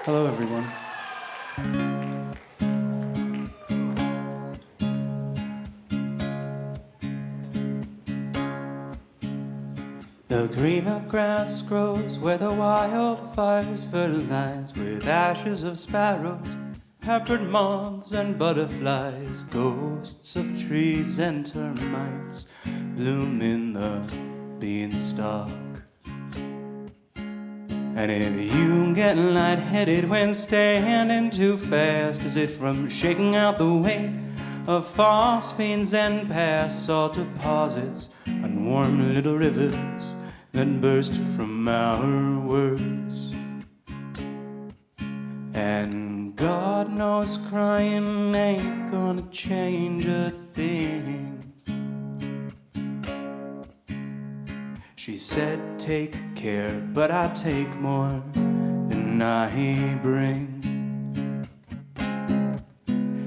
Hello, everyone. The greener grass grows where the wildfires fertilize, with ashes of sparrows, peppered moths and butterflies, ghosts of trees and termites bloom in the beanstalk. And if you get lightheaded when standing too fast, is it from shaking out the weight of phosphanes and past salt deposits and warm little rivers that burst from our words? And God knows crying ain't gonna change a thing. She said, take care, but I take more than I bring.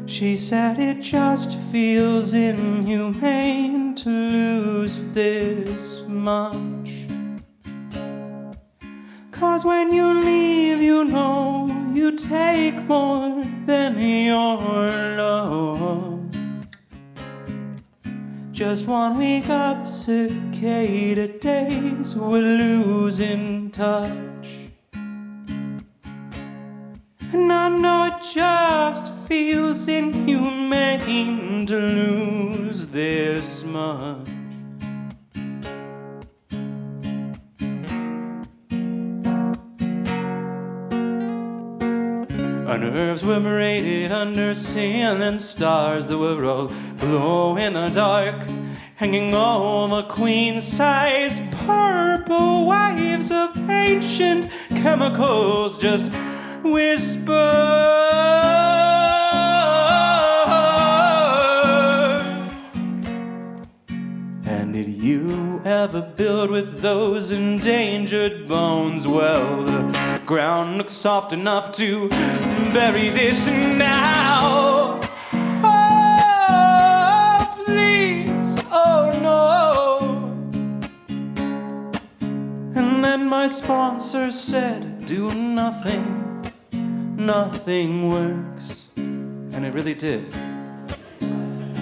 She said, it just feels inhumane to lose this much. 'Cause when you leave, you know you take more than your love. Just 1 week of Cicada Days, we're losing touch. And I know it just feels inhumane to lose this much. Our nerves were braided under ceiling stars that were all glow in the dark, hanging over queen-sized purple waves of ancient chemicals just whisper. And did you ever build with those endangered bones? Well, the ground looks soft enough to bury this now. Oh, please, oh no. And then my sponsor said, do nothing, nothing works. And it really did.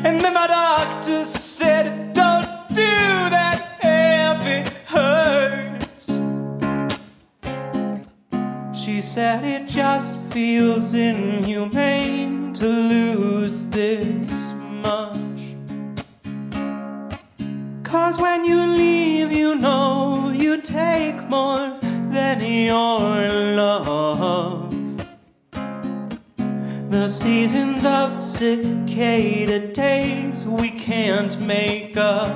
And then my doctor said, don't do that if it hurts. She said, it just feels inhumane to lose this much. 'Cause when you leave, you know you take more than your love. The seasons of Cicada Days we can't make up.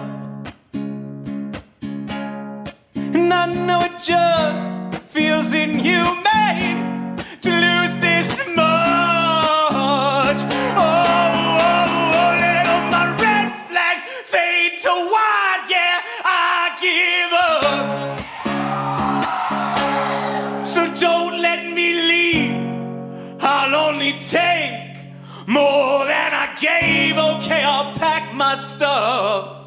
And I know it just feels inhumane to lose this much. Oh, oh, oh, let all my red flags fade to white. Yeah, I give up. So don't let me leave. I'll only take more than I gave. Okay, I'll pack my stuff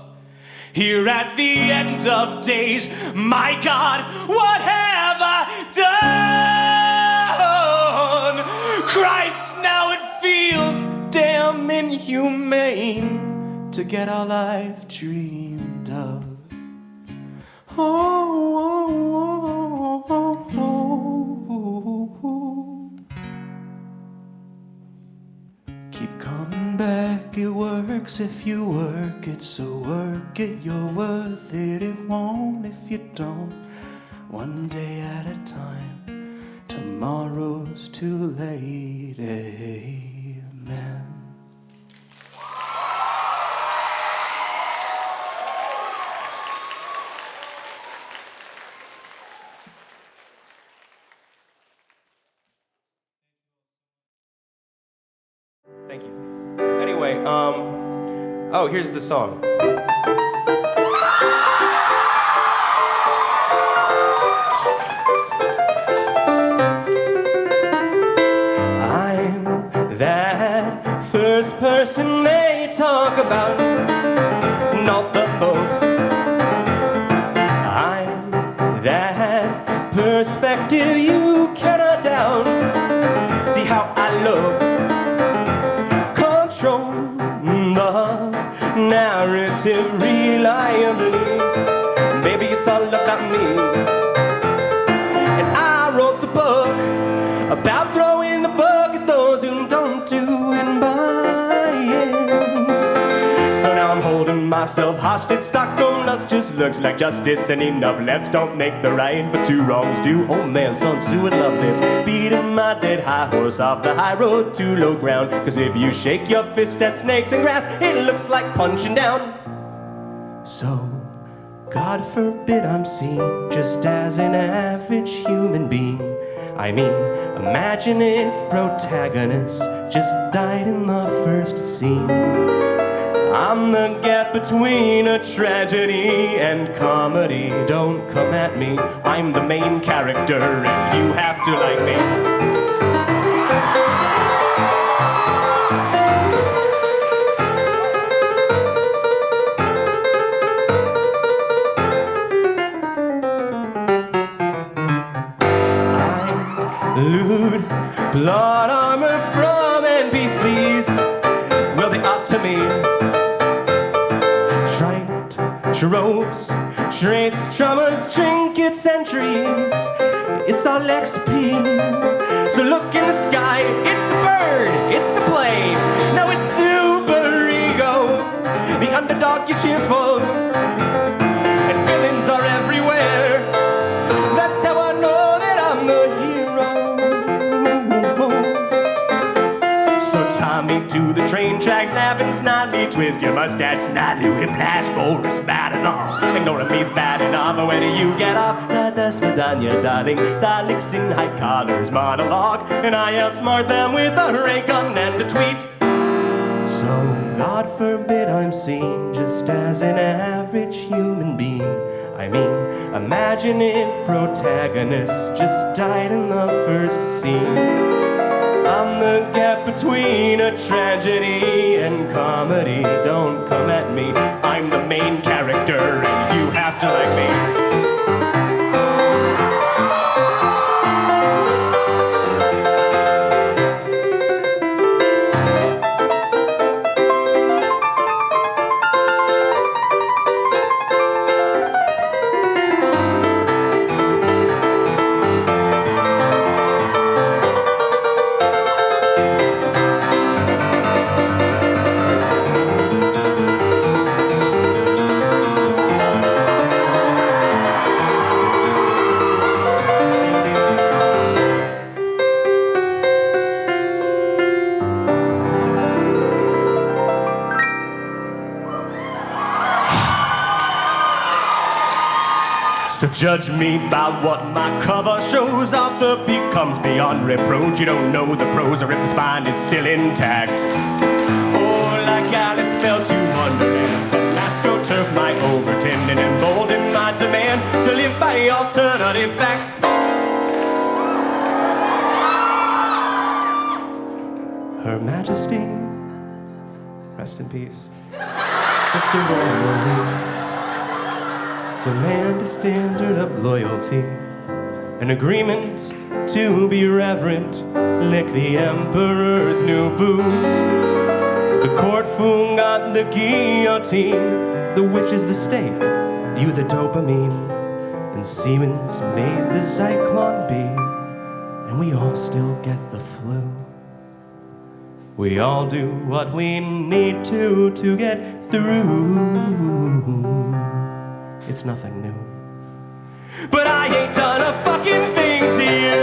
here at the end of days. My God, what have I done? Christ, now it feels damn inhumane to get all I've dreamed of. Oh, oh, oh, oh, oh. Keep coming back, it works if you work it, so work it, you're worth it, it won't if you don't. One day at a time, tomorrow's too late, amen. Thank you. Anyway, oh, here's the song. I'm that first person they talk about, not the most. I'm that perspective you cannot doubt. love. Control the narrative reliably. Baby, it's all about me. And I wrote the book about throwing the book at those who don't do it by it. So now I'm holding myself hostage. Stockholm lust just looks like justice, and enough lefts don't make the right, but two wrongs do. Oh man, Sun Tzu would love this. Beating my dead high horse off the high road to low ground. Cause if you shake your fist at snakes and grass, it looks like punching down. So God forbid I'm seen just as an average human being. I mean, imagine if protagonists just died in the first scene. I'm the gap between a tragedy and comedy. Don't come at me, I'm the main character and you have to like me. Loot plot armor from NPCs. Well, they ought to me. Trite tropes, traits, traumas, trinkets, and treats. It's all XP. So look in the sky, it's a bird, it's a plane. Now it's super ego, the underdog you cheer for. And villains are everywhere. That's how I know that I'm the hero. So tie me to the train tracks, laugh and snidely twist your mustache, snidely whiplash, Boris bad enough. Ignoring me's bad enough. Where do you get off? Da svidanya, darling. Daleks in high collars monologue, and I outsmart them with a ray gun and a tweet. So God forbid I'm seen just as an average human being. I mean, imagine if protagonists just died in the first scene. I'm the gap between a tragedy and comedy. Don't come at me, I'm the main character and you have to like me. So judge me by what my cover shows. Off the beat comes beyond reproach. You don't know the pros or if the spine is still intact. Oh, like Alice fell to Wonderland, from AstroTurf like Overton, and emboldened my demand to live by alternative facts. Her Majesty, rest in peace, Sister Royalty, demand a standard of loyalty, an agreement to be reverent, lick the emperor's new boots. The court fool got the guillotine, the witch is the stake, you the dopamine, and Siemens made the Zyklon B, and we all still get the flu. We all do what we need to get through. It's nothing new. But I ain't done a fucking thing to you.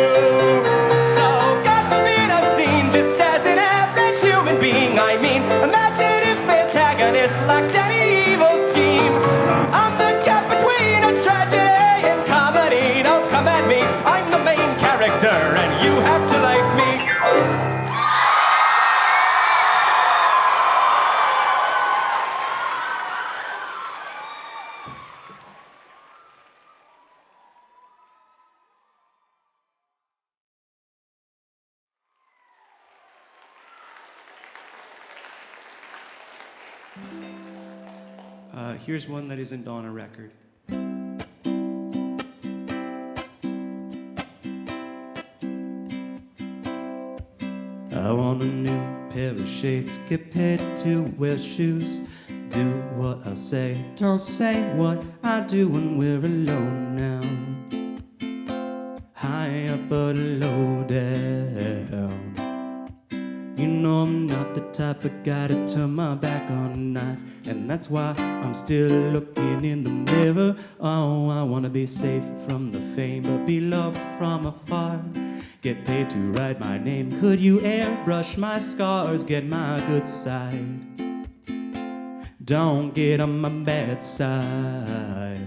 So God forbid I'm seen just as an average human being. I mean, imagine if antagonists lacked any evil scheme. I'm the gap between a tragedy and comedy. Don't come at me, I'm the main character and you have to like me. Here's one that isn't on a record. I want a new pair of shades, get paid to wear shoes. Do what I say, don't say what I do when we're alone now. High up but low down. You know I'm not the type of guy to turn my back on a knife, and that's why I'm still looking in the mirror. Oh, I wanna be safe from the fame, but be loved from afar. Get paid to write my name. Could you airbrush my scars? Get my good side. Don't get on my bad side.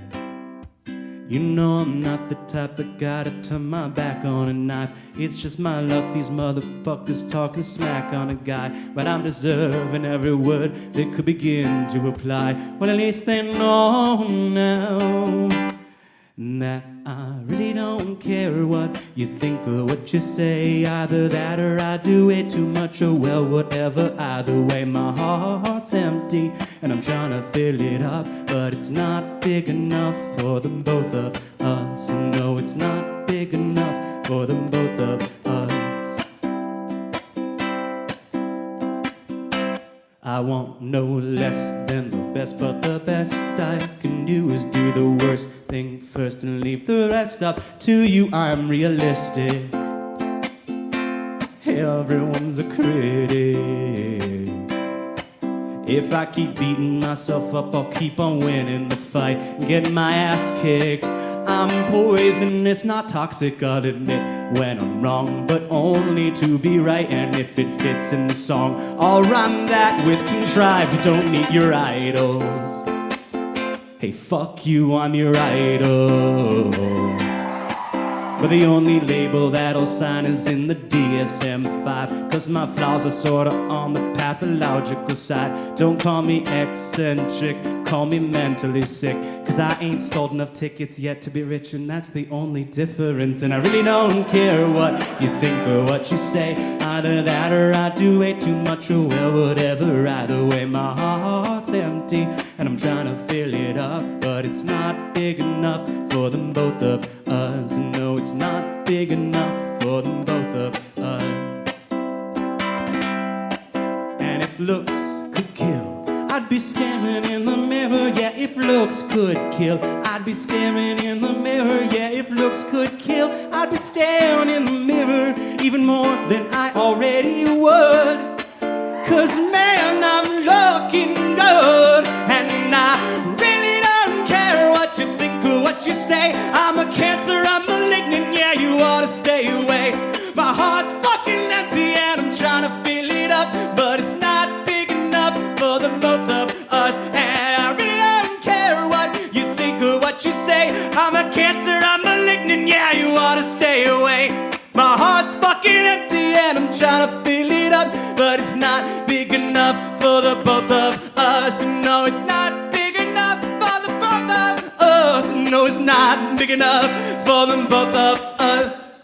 You know I'm not the type of guy to turn my back on a knife. It's just my luck these motherfuckers talking smack on a guy, but I'm deserving every word that could begin to apply. Well, at least they know now that I really don't care what you think or what you say. Either that or I do way too much, or well, whatever. Either way, my heart's empty and I'm trying to fill it up, but it's not big enough for the both of us. No, it's not big enough for the both of us. I want no less than the best, but the best I can do is do the worst thing first and leave the rest up to you. I'm realistic. Everyone's a critic. If I keep beating myself up, I'll keep on winning the fight and getting my ass kicked. I'm poisonous, not toxic, I'll admit when I'm wrong, but only to be right. And if it fits in the song, I'll rhyme that with contrived. Don't need your idols. Hey, fuck you, I'm your idol. But the only label that'll sign is in the DSM-5, 'cause my flaws are sorta on the pathological side. Don't call me eccentric, call me mentally sick, 'cause I ain't sold enough tickets yet to be rich, and that's the only difference. And I really don't care what you think or what you say. Either that or I do way too much, or well, whatever. Either way, my heart's empty and I'm trying to fill it up, but it's not big enough for them both of us. No, it's not big enough for them both of us. And if looks could kill, I'd be staring in the mirror. Yeah, if looks could kill, I'd be staring in the mirror. Yeah, if looks could kill, I'd be staring in the mirror even more than I already would. 'Cause man, I'm looking good, and I really don't care what you think or what you say. I'm a cancer, I'm malignant, yeah, you ought to stay away. My heart's fucking empty and I'm trying to fill it up, but it's not big enough for the both of us. And I really don't care what you think or what you say. I'm a cancer, I'm malignant, yeah, you ought to stay away. My heart's fucking empty and I'm trying to fill it up, but it's not big enough for the both of us. No, it's not big enough for the both of us. No, it's not big enough for them both of us.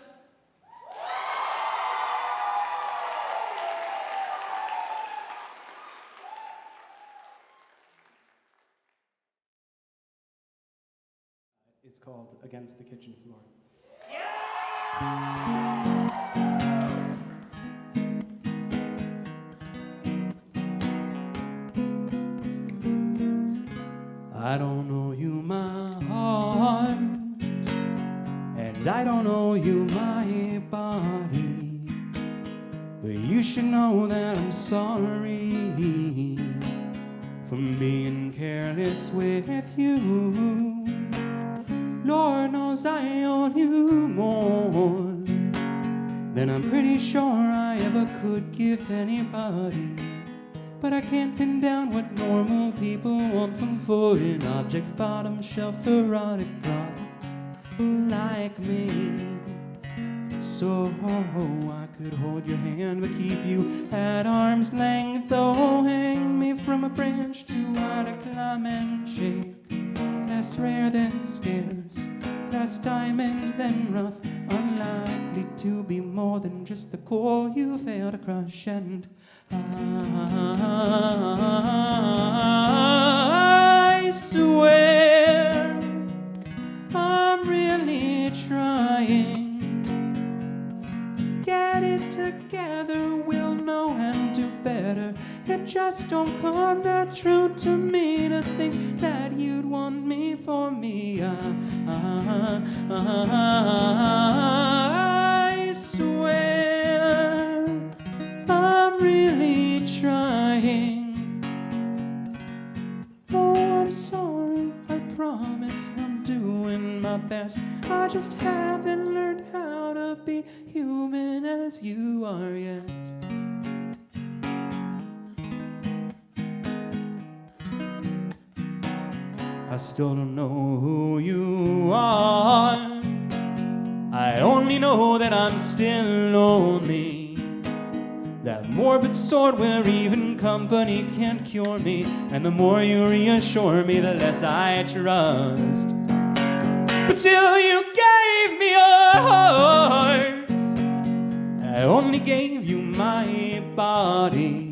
It's called Against the Kitchen Floor. I don't know you, my heart, and I don't know you, my body, but you should know that I'm sorry for being careless with you. Lord knows I owe you more than I'm pretty sure I ever could give anybody. But I can't pin down what normal people want from foreign objects, bottom shelf erotic products like me. So I could hold your hand but keep you at arm's length. Oh, hang me from a branch too high to climb and shake. Less rare than scarce, less diamond than rough, unlikely to be more than just the core you fail to crush. And I swear I'm really trying. Get it together, just don't come natural to me to think that you'd want me for me. I swear I'm really trying. Oh, I'm sorry, I promise I'm doing my best. I just haven't learned how to be human as you are yet. I still don't know who you are. I only know that I'm still lonely. That morbid sort where even company can't cure me. And the more you reassure me, the less I trust. But still you gave me a heart. I only gave you my body.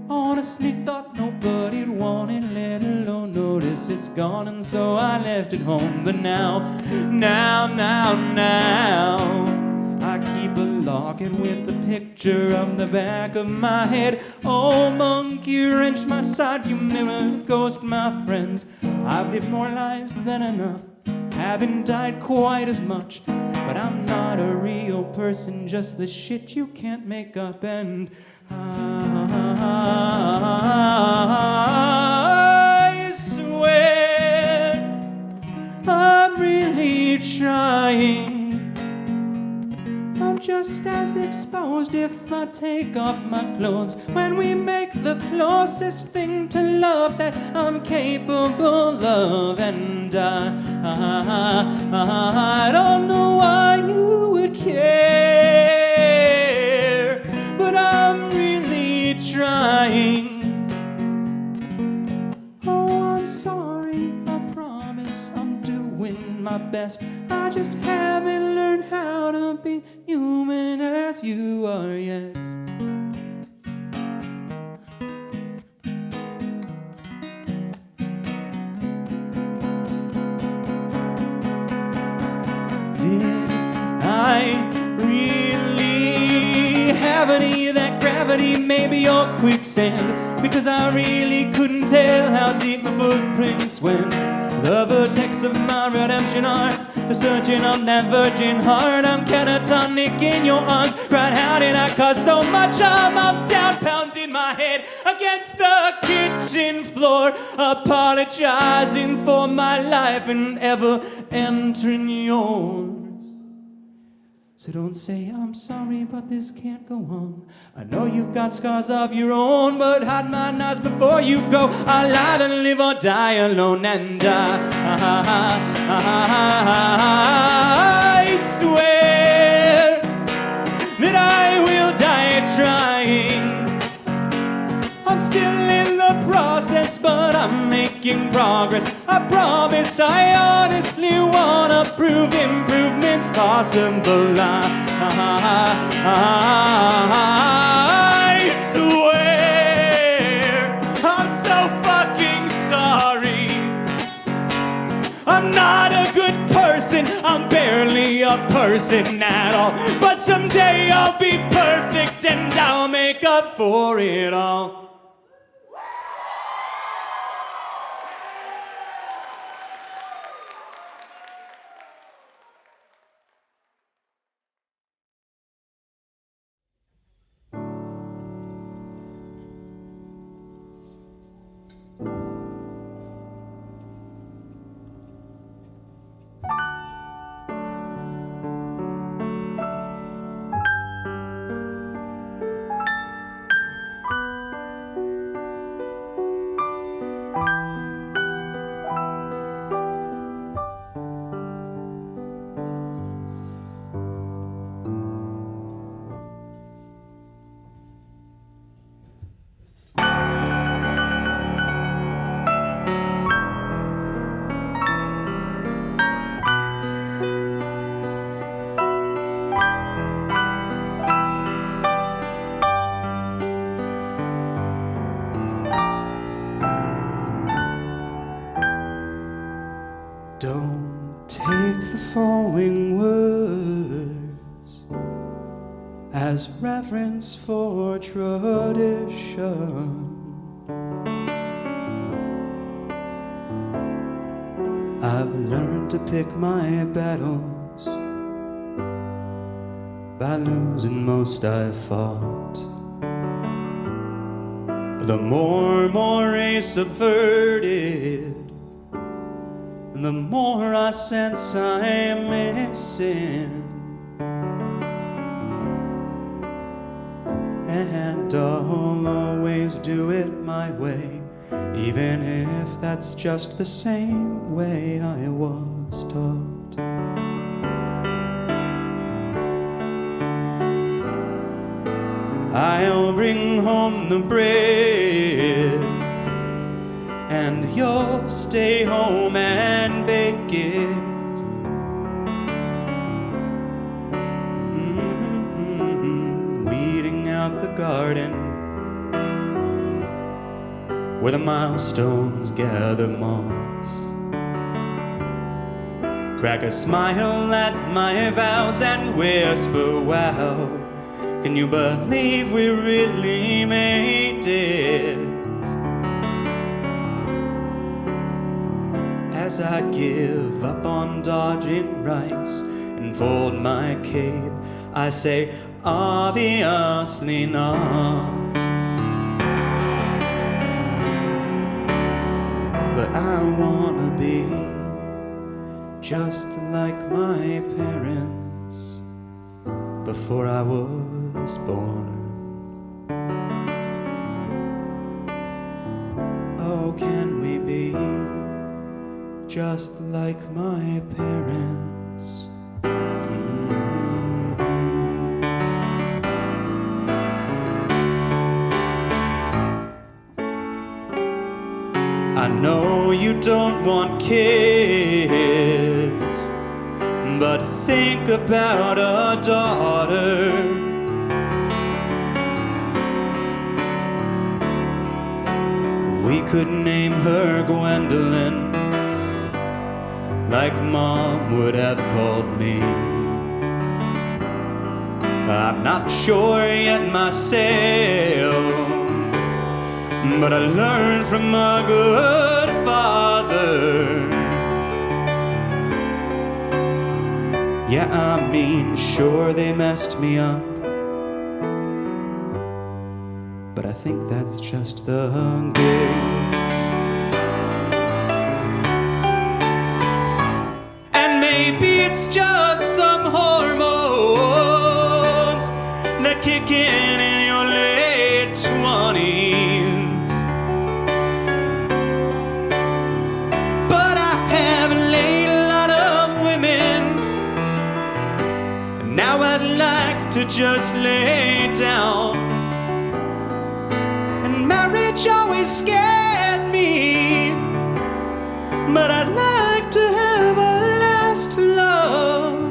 Honestly thought nobody'd want it, let alone notice it's gone, and so I left it home. But now I keep a locket with the picture of the back of my head. Oh, monkey wrench my side view mirrors, ghost my friends. I've lived more lives than enough, haven't died quite as much. But I'm not a real person, just the shit you can't make up. And I swear I'm really trying. I'm just as exposed if I take off my clothes when we make the closest thing to love that I'm capable of. And I don't know why you would care, but I'm really trying. Oh, I'm sorry, I promise I'm doing my best. I just haven't learned how to be human as you are yet. Did I really have any of that gravity, maybe or quicksand? Because I really couldn't tell how deep my footprints went. The vertex of my redemption art, the searching of that virgin heart. I'm catatonic in your arms. Right, how did I cause so much harm? I'm down, pounding my head against the kitchen floor, apologizing for my life and ever entering yours. So don't say I'm sorry, but this can't go on. I know you've got scars of your own, but hide my knives before you go. I'll either live or die alone, and I swear that I will die trying. I'm still in the process, but I'm making progress. I promise I honestly wanna prove improvement's possible. I swear I'm so fucking sorry. I'm not a good person, I'm barely a person at all. But someday I'll be perfect and I'll make up for it all. Don't take the following words as reverence for tradition. I've learned to pick my battles by losing most I've fought. The more is subverted, the more I sense I'm missing. And I'll always do it my way, even if that's just the same way I was taught. I'll bring home the bread, and you'll stay home and bake it. Weeding out the garden where the milestones gather moss. Crack a smile at my vows and whisper, wow, can you believe we really made it? As I give up on dodging rice and fold my cape, I say, obviously not. But I wanna be just like my parents before I was born. Oh, can we be just like my parents? I know you don't want kids, but think about a daughter. We could name her Gwendolyn, like Mom would have called me. I'm not sure yet myself, but I learned from a good father. Yeah, I mean, sure they messed me up, but I think that's just the gig. And maybe it's just some hormones that kick in your late 20s. But I have laid a lot of women, and now I'd like to just lay down. And marriage always scared me, but I'd like to have a last love.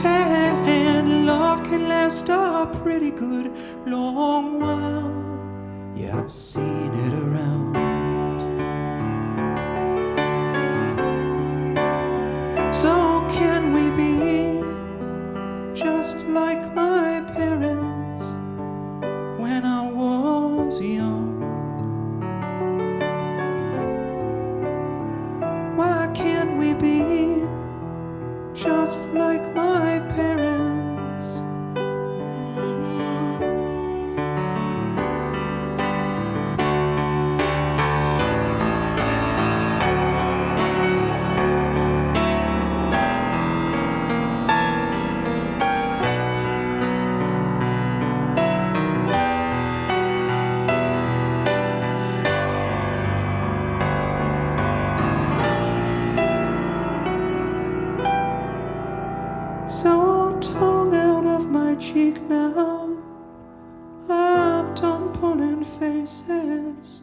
And love can last a pretty good long while. Yeah, I've seen it around. So can we be just like my parents when I was young? Why can't we be just like my parents? So tongue out of my cheek now, I'm done pulling faces,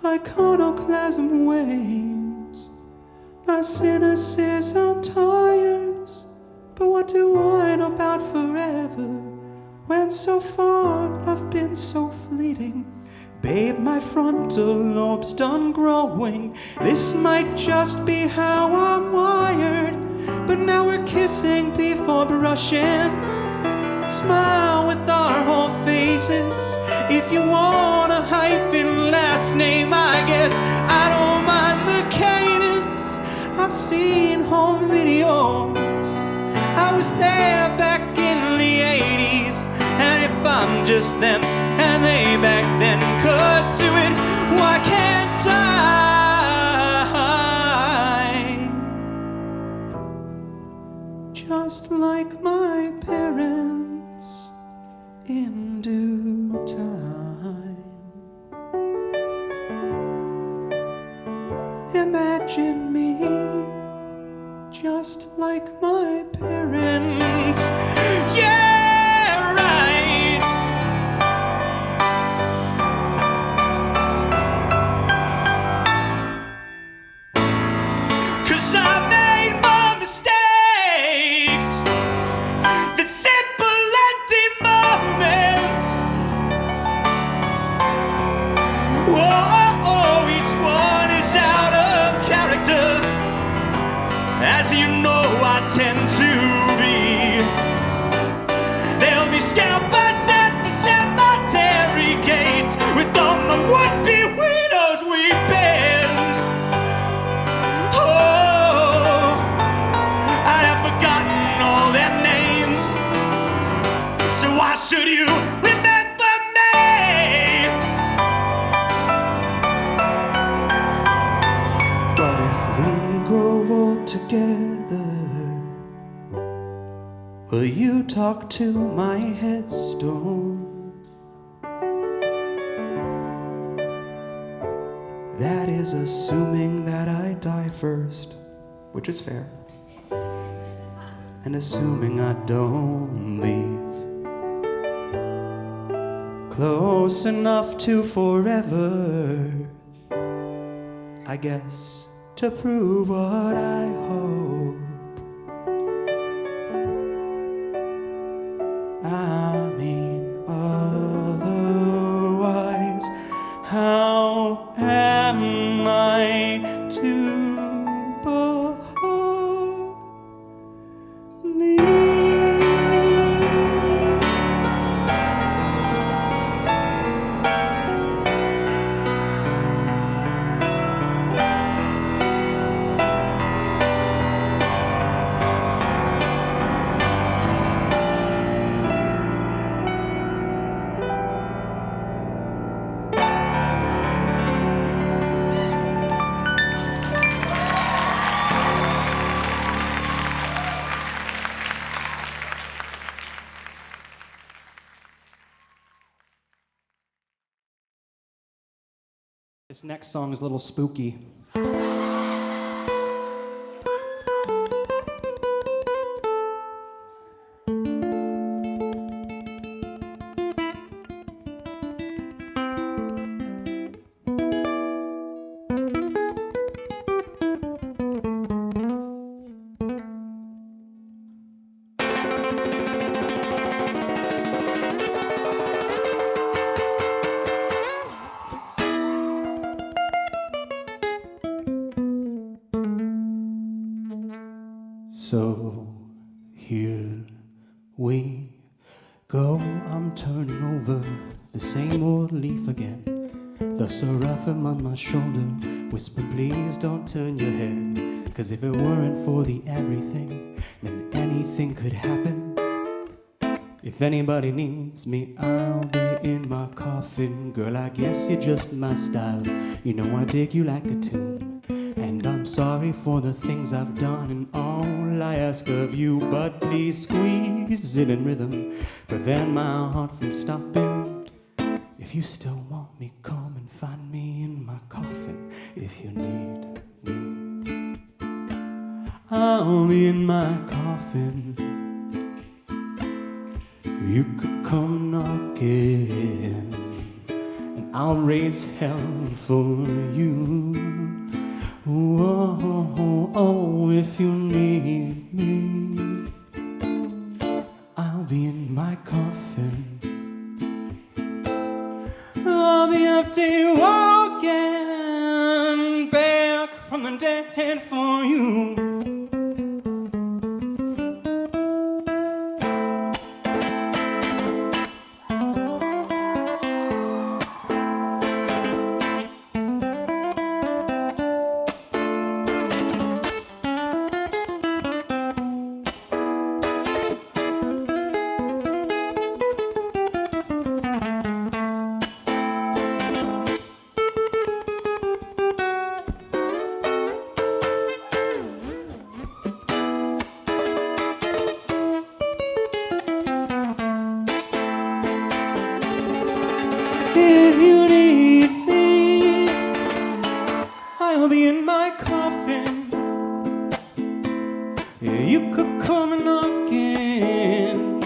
iconoclasm wanes, my cynicism tires. But what do I know about forever, when so far I've been so fleeting? Babe, my frontal lobe's done growing, this might just be how I'm wired. but now we're kissing before brushing. Smile with our whole faces. If you want a hyphen last name, I guess I don't mind the cadence. I've seen home videos. I was there back in the 80s. And if I'm just them and they back then could do it, why can't I? Just like my parents in due time. Imagine me just like my parents. Yeah, right. 'Cause I made my mistakes, that simple empty moments. Whoa, each one is out of character, as you know I tend to be. There'll be scalpers at the cemetery gates with all my would-be widows weeping. Oh, I'd have forgotten all their names, so why should you remember me? But if we grow old together, will you talk to my headstone? That is assuming that I die first, which is fair, and assuming I don't leave close enough to forever, I guess, to prove what I hope. I mean, otherwise, how am I to This next song is a little spooky. So here we go, I'm turning over the same old leaf again. The seraphim on my shoulder whisper, please don't turn your head, 'cause if it weren't for the everything, then anything could happen. If anybody needs me, I'll be in my coffin. Girl, I guess you're just my style. You know I dig you like a tune. And I'm sorry for the things I've done and all I ask of you, but please squeeze it in rhythm, prevent my heart from stopping. If you still want me, come and find me in my coffin. If you need me, I'll be in my coffin. You could come knocking, and I'll raise hell for you. Oh, if you need me, I'll be in my coffin. I'll be empty walking back from the dead for you. You could come knocking,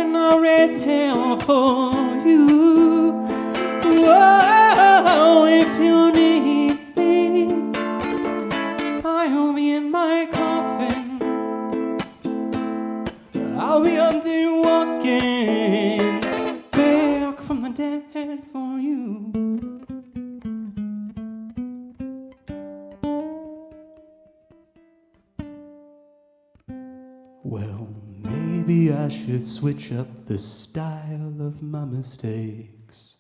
and I'll raise hell for you. Whoa, if you need me, I'll be in my coffin. I'll be up to you walking back from the dead for you. Well, maybe I should switch up the style of my mistakes.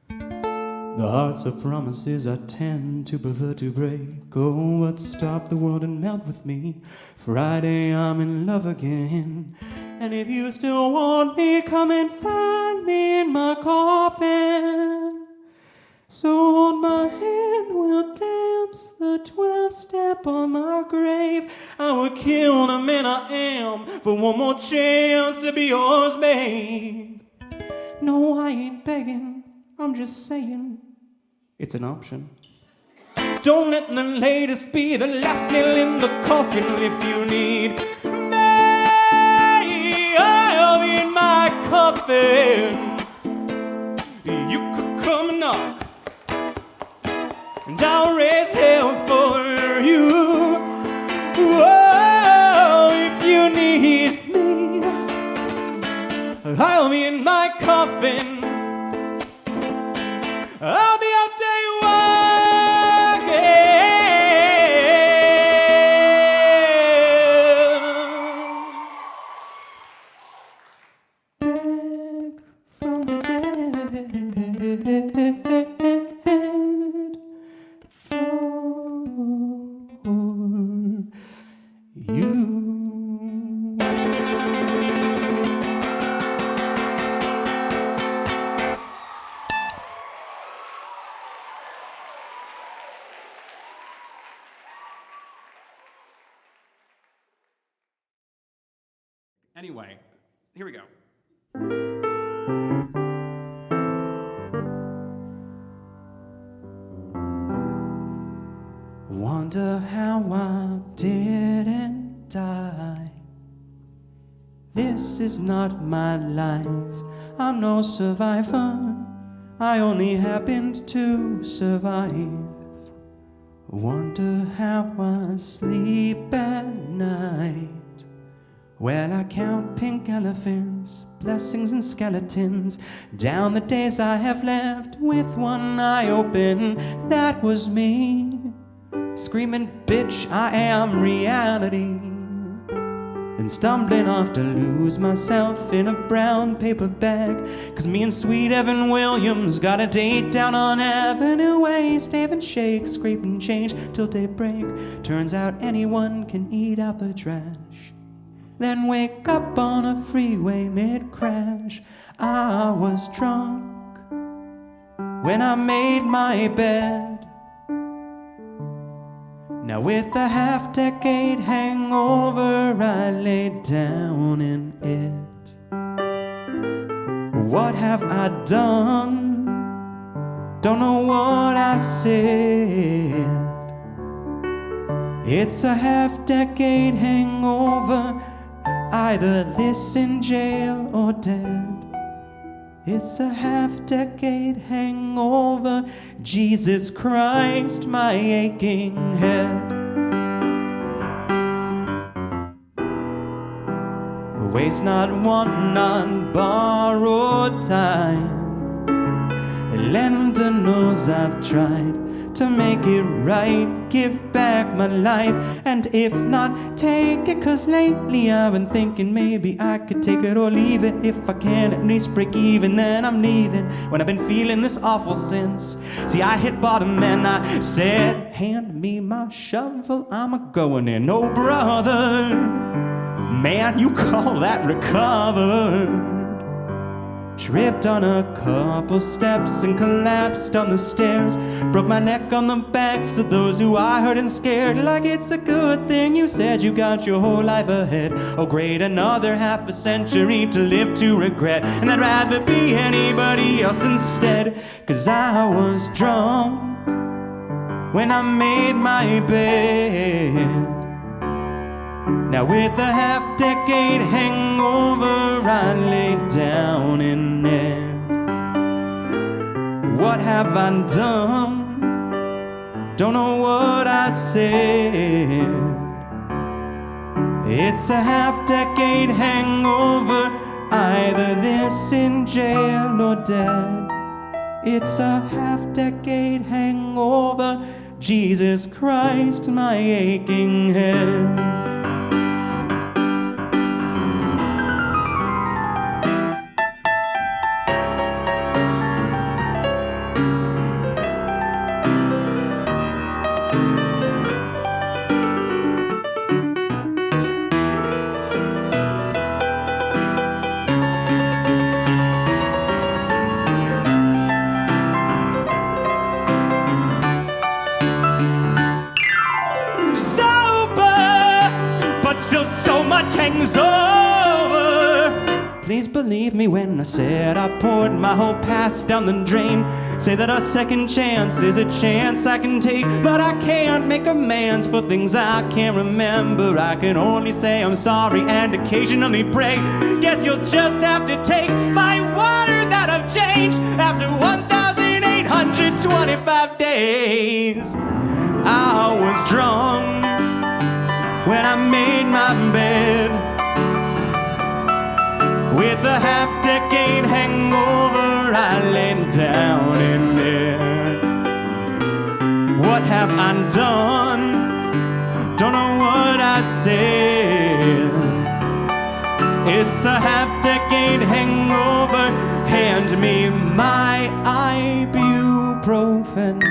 The hearts of promises I tend to prefer to break. Oh, but stop the world and melt with me. Friday I'm in love again. And if you still want me, come and find me in my coffin. So hold my hand, we'll dance the 12-step on my grave. I would kill the man I am for one more chance to be yours, babe. No, I ain't begging, I'm just saying it's an option. Don't let the latest be the last nail in the coffin. If you need me, I'll be in my coffin. You could come and knock, and I'll raise hell for you. Whoa, if you need me, I'll be in my coffin. I'll be up day walking back from the dead for you. Anyway, here we go. Wonder how I didn't die. This is not my life. I'm no survivor. I only happened to survive. Wonder how I sleep at night. Well, I count pink elephants, blessings and skeletons, down the days I have left with one eye open. That was me, screaming, bitch, I am reality. Then stumbling off to lose myself in a brown paper bag. 'Cause me and sweet Evan Williams got a date down on Avenue Way. Stave and shake, scrape and change till daybreak. Turns out anyone can eat out the trash. Then wake up on a freeway mid-crash. I was drunk when I made my bed. Now with a half-decade hangover, I lay down in it. What have I done? Don't know what I said. It's a half-decade hangover, either this in jail or dead. It's a half-decade hangover, Jesus Christ, my aching head. Waste not one on borrowed time. Lender knows I've tried to make it right, give back my life, and if not, take it. 'Cause lately I've been thinking maybe I could take it or leave it. If I can at least break even, then I'm leaving. When I've been feeling this awful since, see, I hit bottom and I said, hand me my shovel, I'm a-going in. Oh brother, man, you call that recovered? Tripped on a couple steps and collapsed on the stairs. Broke my neck on the backs of those who I hurt and scared. Like it's a good thing you said you got your whole life ahead. Oh great, another half a century to live to regret. And I'd rather be anybody else instead. 'Cause I was drunk when I made my bed. Now with a half-decade hangover, I lay down in it. What have I done? Don't know what I said. It's a half-decade hangover, either this in jail or dead. It's a half-decade hangover, Jesus Christ, my aching head. Hangs over. Please believe me when I said I poured my whole past down the drain. Say that a second chance is a chance I can take, but I can't make amends for things I can't remember. I can only say I'm sorry and occasionally pray. Guess you'll just have to take my word that I've changed after 1,825 days. I was drunk when I made my bed. With a half-decade hangover, I laid down in it. What have I done? Don't know what I said. It's a half-decade hangover. Hand me my ibuprofen.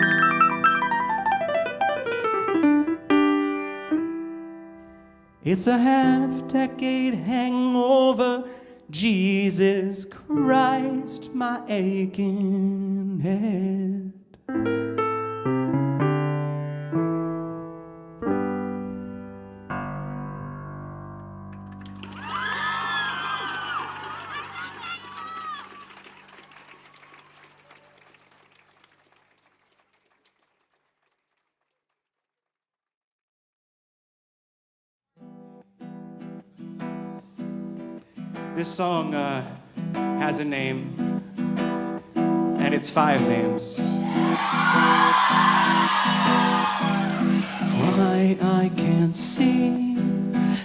It's a half-decade hangover, Jesus Christ, my aching head. This song has a name, and it's 5 names. Why I can't see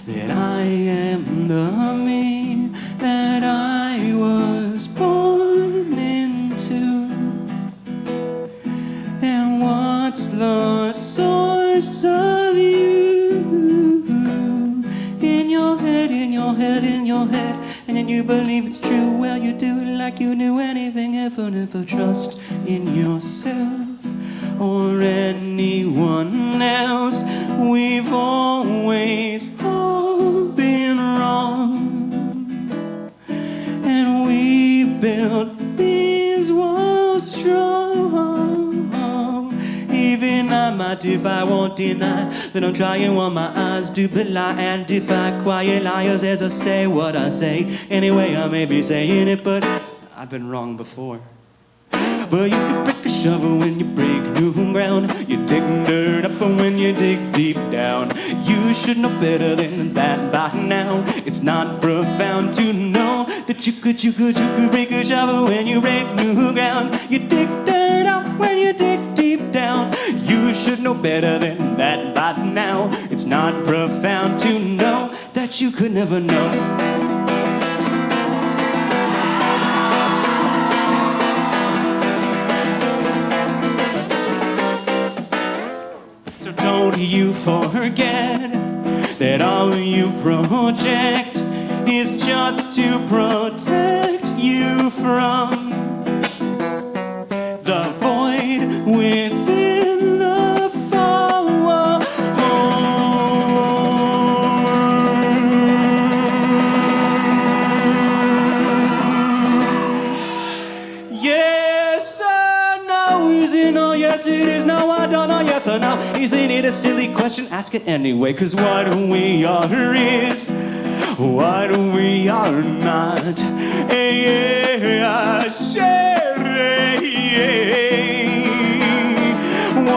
that I am the me that I was born into, and what's the source of you in your head, in your head, in your head. And then you believe it's true, well you do it like you knew anything. Ever trust in yourself or anyone else. We've always all been wrong, and we built these walls strong. Even I might, if I won't deny that I'm trying while my eyes do belie and defy quiet liars as I say what I say. Anyway, I may be saying it, but I've been wrong before. Well, you could break a shovel when you break new ground. You dig dirt up when you dig deep down. You should know better than that by now. It's not profound to know that you could break a shovel when you break new ground. You dig dirt up when you dig deep down. You should know better than that by now. It's not profound to know that you could never know. Don't you forget that all you project is just to protect you from the void within the fall. Yes or no? Is it no? Yes it is. No, I don't know. Yes or no? Isn't it a silly question? Ask it anyway, 'cause what we are is what we are not.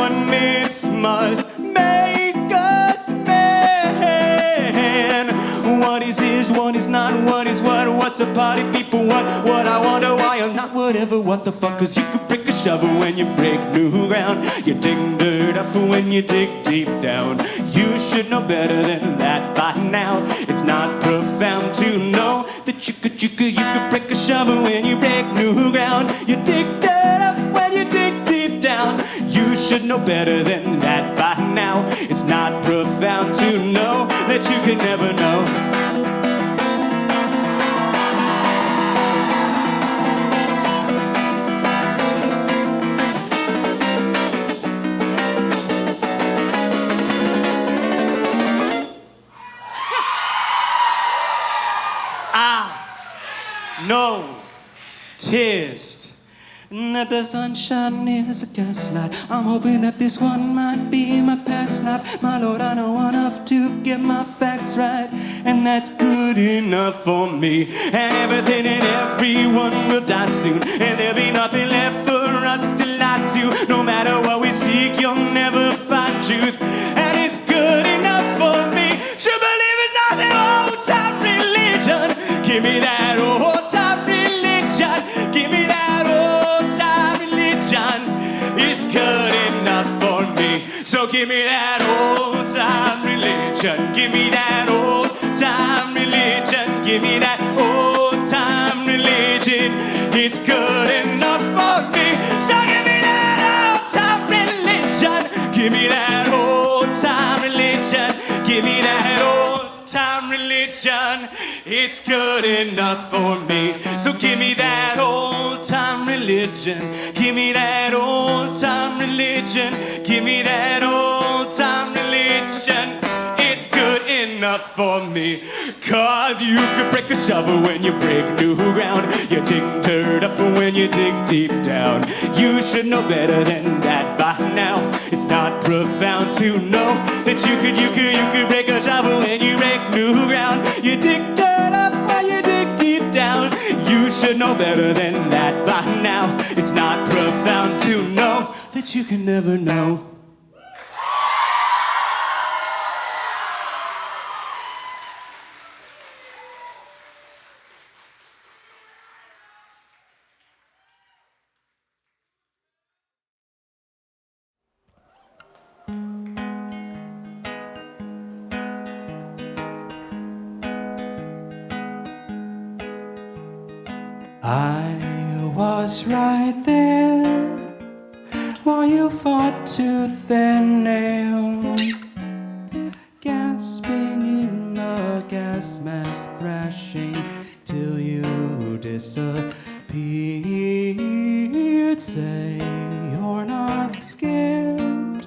One mix must make us man. what's a party people want? What I wonder why you're not whatever, what the fuck? Cause you could break a shovel when you break new ground. You dig dirt up when you dig deep down. You should know better than that by now. It's not profound to know that you could break a shovel when you break new ground. You dig dirt up when you dig deep down. You should know better than that by now. It's not profound to know that you could never know. Noticed that the sunshine is a gaslight. I'm hoping that this one might be my past life. My Lord, I know enough to get my facts right, and that's good enough for me. And everything and everyone will die soon, and there'll be nothing left for us to lie to. No matter what we seek, you'll never find truth, and it's good enough for me. True believers are the old-time religion. Give me that old-time religion. Give me that old-time religion. It's good enough for me. So give me that old-time religion. Give me that old-time religion. Give me that old-time religion. It's good enough for me. So give me that old-time religion. Give me that old-time religion. Give me that old-time religion. It's good enough for me. So give me that old-time religion. Give me that old-time religion. Give me that old-time religion. It's good enough for me. Cause you could break a shovel when you break new ground. You dig dirt up when you dig deep down. You should know better than that by now. It's not profound to know that you could break a shovel when you break new ground. You dig dirt up when you dig deep down. You should know better than that by now. It's not profound to know that you can never know. I was right there while you fought tooth and nail, gasping in the gas mask, thrashing till you disappeared. Say you're not scared,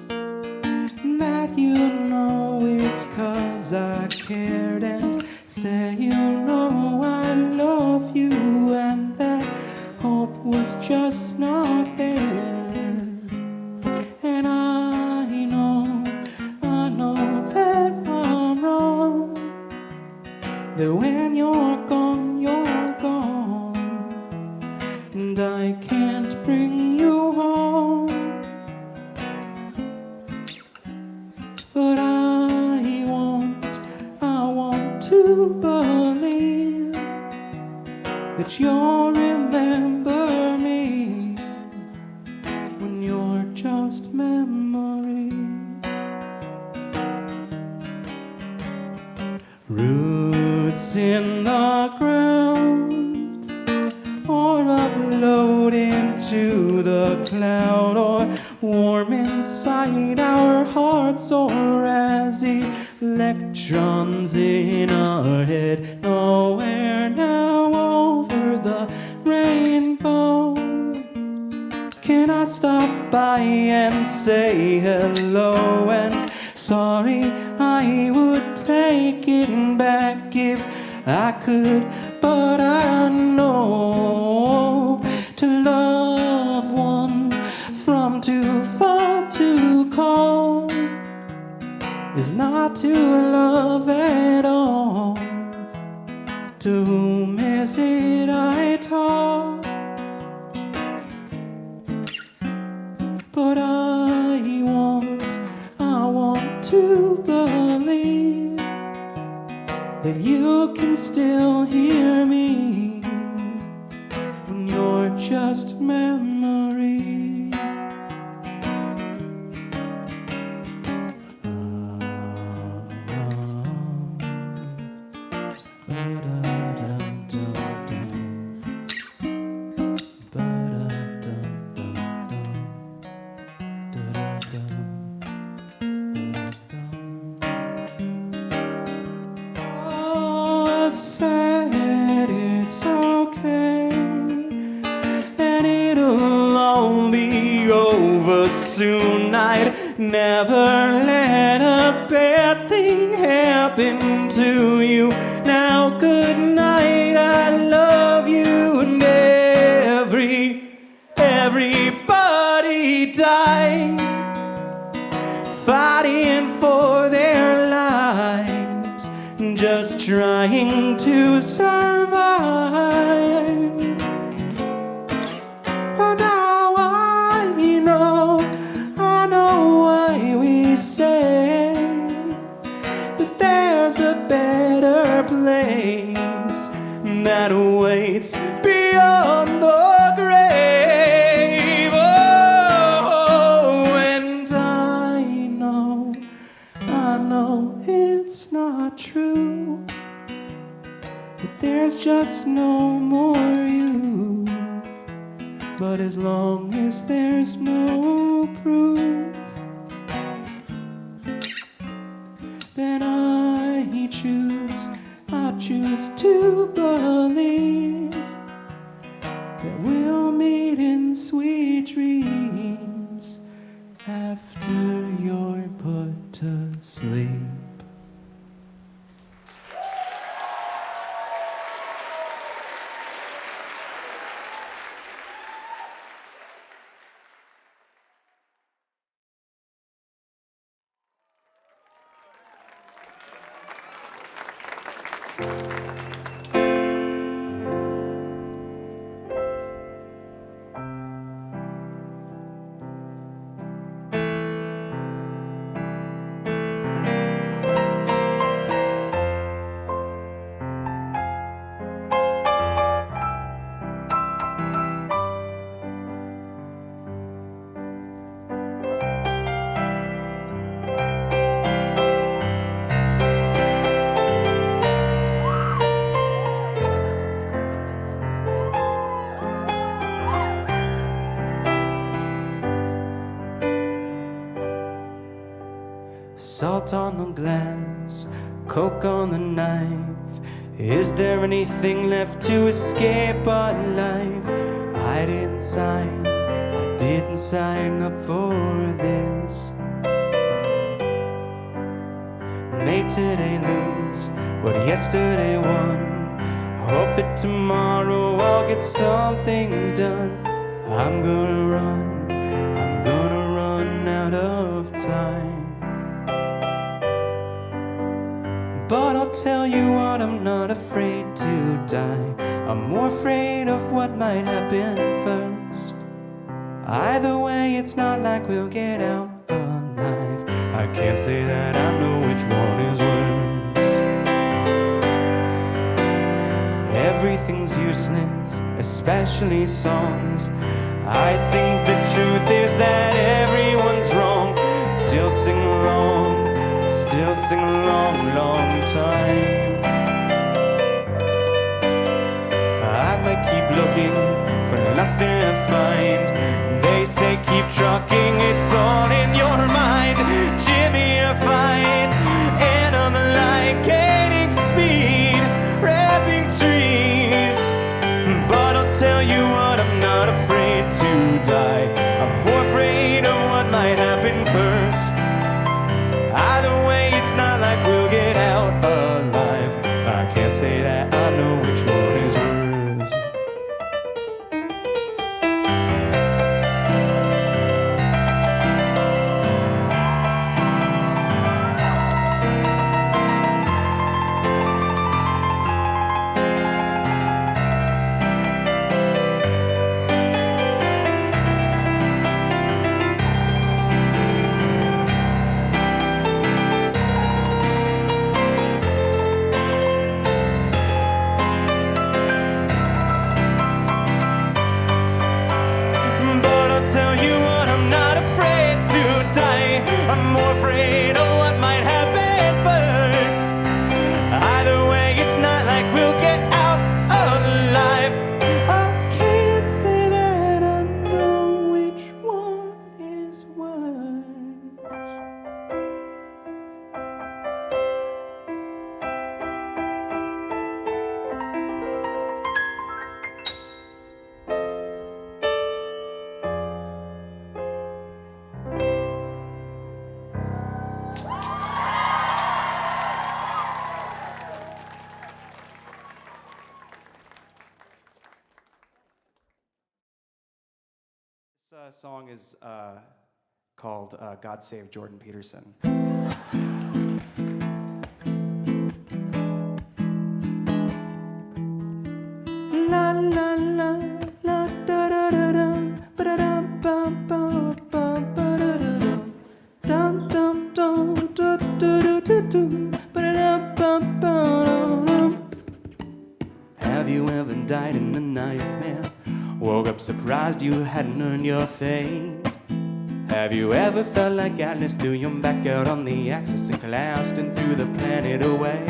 that you know it's 'cause I cared, and say you know I love you, and that hope was just not there. And I know that I'm wrong, that when you're gone, and I can't bring you home. But I want to believe that you'll remember me when you're just memory. Roots in the ground, or upload into the cloud, or warm inside our hearts, or as electrons in our head. Nowhere now over the rainbow can I stop by and say hello and sorry. I would take it back if I could, but I know to love one from too far to call is not to love at all. To whom is it I talk? But I want to believe that you can still hear me when you're just memory. Said it's okay, and it'll all be over soon. I'd never let a bad thing happen to you. Now good night, I love you, and everybody dies fighting for their lives, just trying to survive. Oh, now I know why we say that there's a better place that awaits beyond the grave. Oh, and I know it's not true, that there's just no more you. But as long as there's no proof, then I choose to believe that we'll meet in sweet dreams after you're put to sleep. Salt on the glass, coke on the knife. Is there anything left to escape our life? I didn't sign up for this. May today lose what yesterday won. Hope that tomorrow I'll get something done. I'm gonna run out of time. But I'll tell you what, I'm not afraid to die. I'm more afraid of what might happen first. Either way, it's not like we'll get out alive. I can't say that I know which one is worse. Everything's useless, especially songs. I think the truth is that everyone's wrong. Still sing along long time. I might keep looking for nothing to find. They say keep trucking, it's all in your mind. Jimmy, you're fine. And on the line, gaining speed, wrapping trees. But I'll tell you what, I'm not afraid to die. I'm more afraid of what might happen first. Either way, it's not like we'll get out alive. I can't say that I know which one is worse. song is called God Save Jordan Peterson. La la la la da da da da ba da da ba ba ba ba da da da dum dum dum da da da da da ba da da ba ba da. Have you ever died in a nightmare? Woke up surprised you hadn't earned your fate. Have you ever felt like Atlas threw your back out on the axis and collapsed and threw the planet away?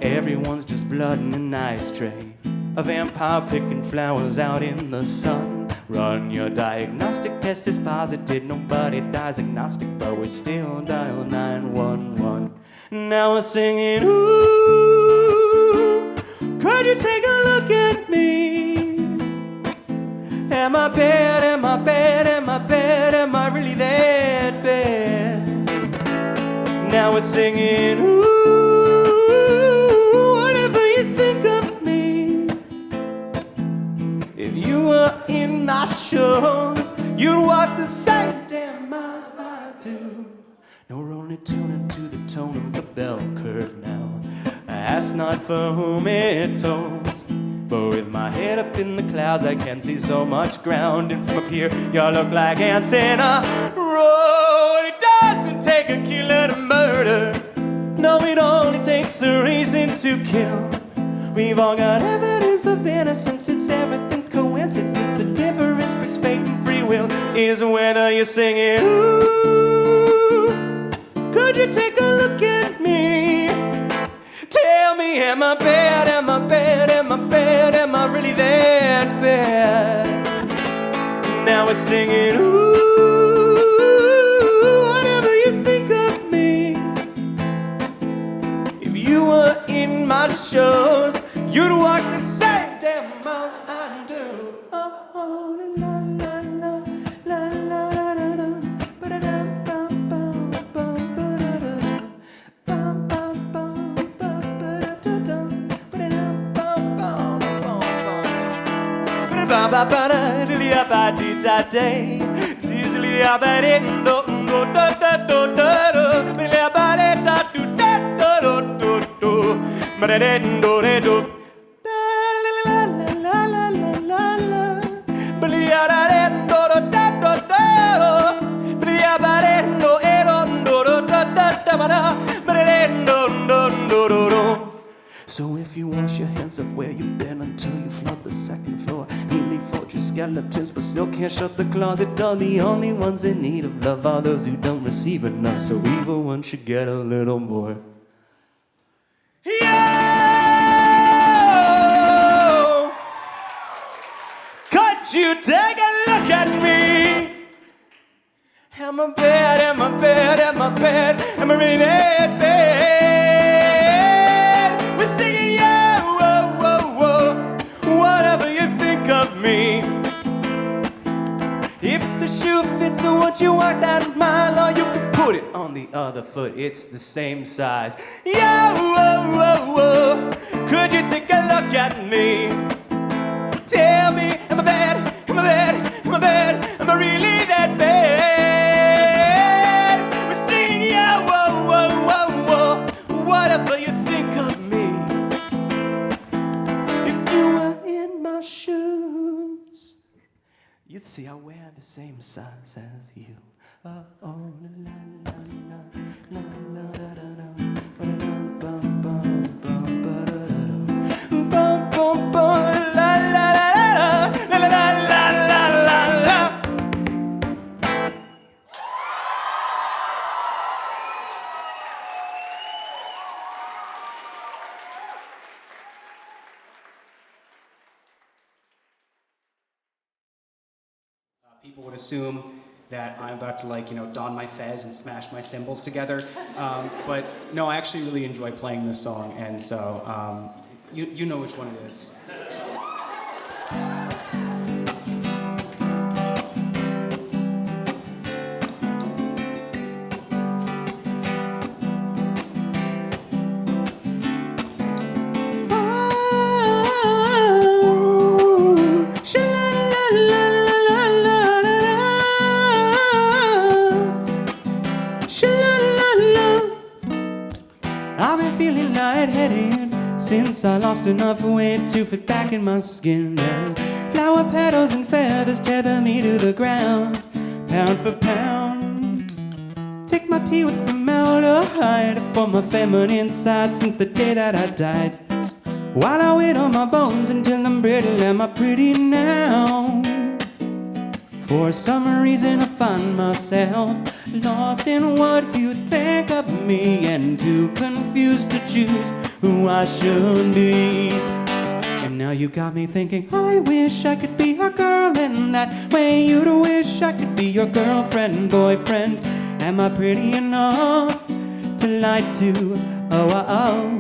Everyone's just blood in an ice tray, a vampire picking flowers out in the sun. Run your diagnostic test is positive, nobody dies agnostic, but we still dial 911. Now we're singing, ooh, could you take a look at me? Am I bad, am I bad, am I bad, am I really that bad? Now we're singing, ooh, whatever you think of me. If you were in my shoes, you'd walk the same damn miles I do. No, we're only tuning to the tone of the bell curve now. Ask not for whom it tolls. But with my head up in the clouds, I can see so much ground. And from up here, y'all look like ants in a road. It doesn't take a killer to murder. No, it only takes a reason to kill. We've all got evidence of innocence. It's everything's coincidence. The difference between fate and free will is whether you're singing, ooh, could you take a look at me? Tell me, am I bad, am I bad, am I bad, am I really that bad? Now we're singing, ooh, whatever you think of me. If you were in my shoes, you'd walk the same damn miles I do. Oh, oh, la la la la la la la la ba da da ba ba ba ba da da ba ba ba ba ba da da ba da da ba ba ba ba ba ba ba da li ba di da day zizli ba de do do da da do da do li ba de da do da do do do ba de do de do la la la la la la la la ba li da de do da do do ba li ba de do e do do da da da ba da ba de do do do do. So if you wash your hands of where you've been until you flood the second floor, neatly fortress skeletons but still can't shut the closet door. The only ones in need of love are those who don't receive enough, so evil ones should get a little more. Yo! Could you take a look at me? Am I bad, am I bad, am I bad, am I really that bad? We're singing, yeah, whoa, whoa, whoa, whatever you think of me. If the shoe fits, so won't you walk that mile? Or you could put it on the other foot, it's the same size. Yeah, whoa, whoa, whoa, could you take a look at me? Tell me, am I bad, am I bad, am I bad, am I really that bad? We're singing, yeah, whoa, whoa, whoa, whoa, whatever you think of me. If you were in my shoes, you'd see I wear the same size as you. Oh, oh, la la la la la da da da, ba da da bum bum bum ba da da da, bum bum bum la la la la la la la la la la. People would assume that I'm about to, like, don my fez and smash my cymbals together. But no, I actually really enjoy playing this song, and so you know which one it is. Oh, sha-la-la-la-la-la-la. I've been feeling lightheaded since I lost enough weight to fit back in my skin. And flower petals and feathers tether me to the ground, pound for pound. Take my tea with formaldehyde for my feminine side since the day that I died. While I wait on my bones until I'm brittle, am I pretty now? For some reason I find myself lost in what you think of me, and too confused to choose who I should be. And now you got me thinking, I wish I could be a girl in that way. You'd wish I could be your girlfriend, boyfriend. Am I pretty enough to lie to? Oh, oh, oh.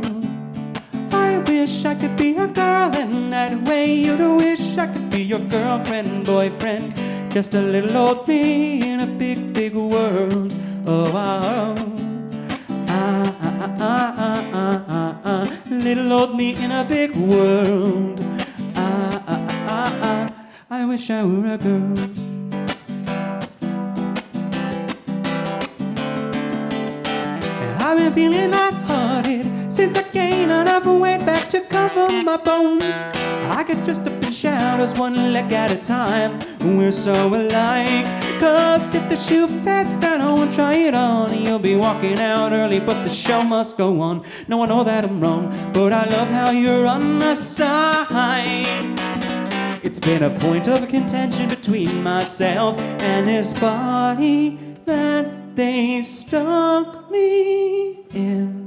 I wish I could be a girl in that way. You'd wish I could be your girlfriend, boyfriend. Just a little old me in a big, big world. Oh, oh, little old me in a big world. I wish I were a girl. I've been feeling lighthearted since I gained enough weight back to cover my bones. I could just up and shout as one leg at a time. We're so alike. Cause if the shoe fits, then I won't try it on. You'll be walking out early, but the show must go on. No, I know that I'm wrong, but I love how you're on my side. It's been a point of contention between myself and this body that they stuck me in.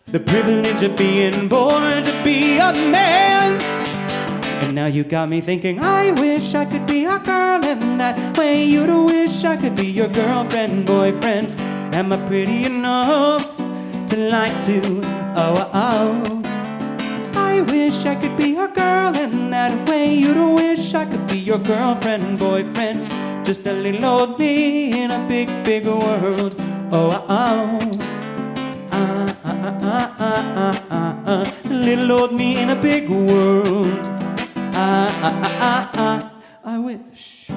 The privilege of being born to be a man. And now you got me thinking, I wish I could be a girl in that way. You'd wish I could be your girlfriend, boyfriend. Am I pretty enough to lie to? Oh, oh. I wish I could be a girl in that way. You'd wish I could be your girlfriend, boyfriend. Just a little old me in a big, big world. Oh, oh. Little old me in a big world. I wish.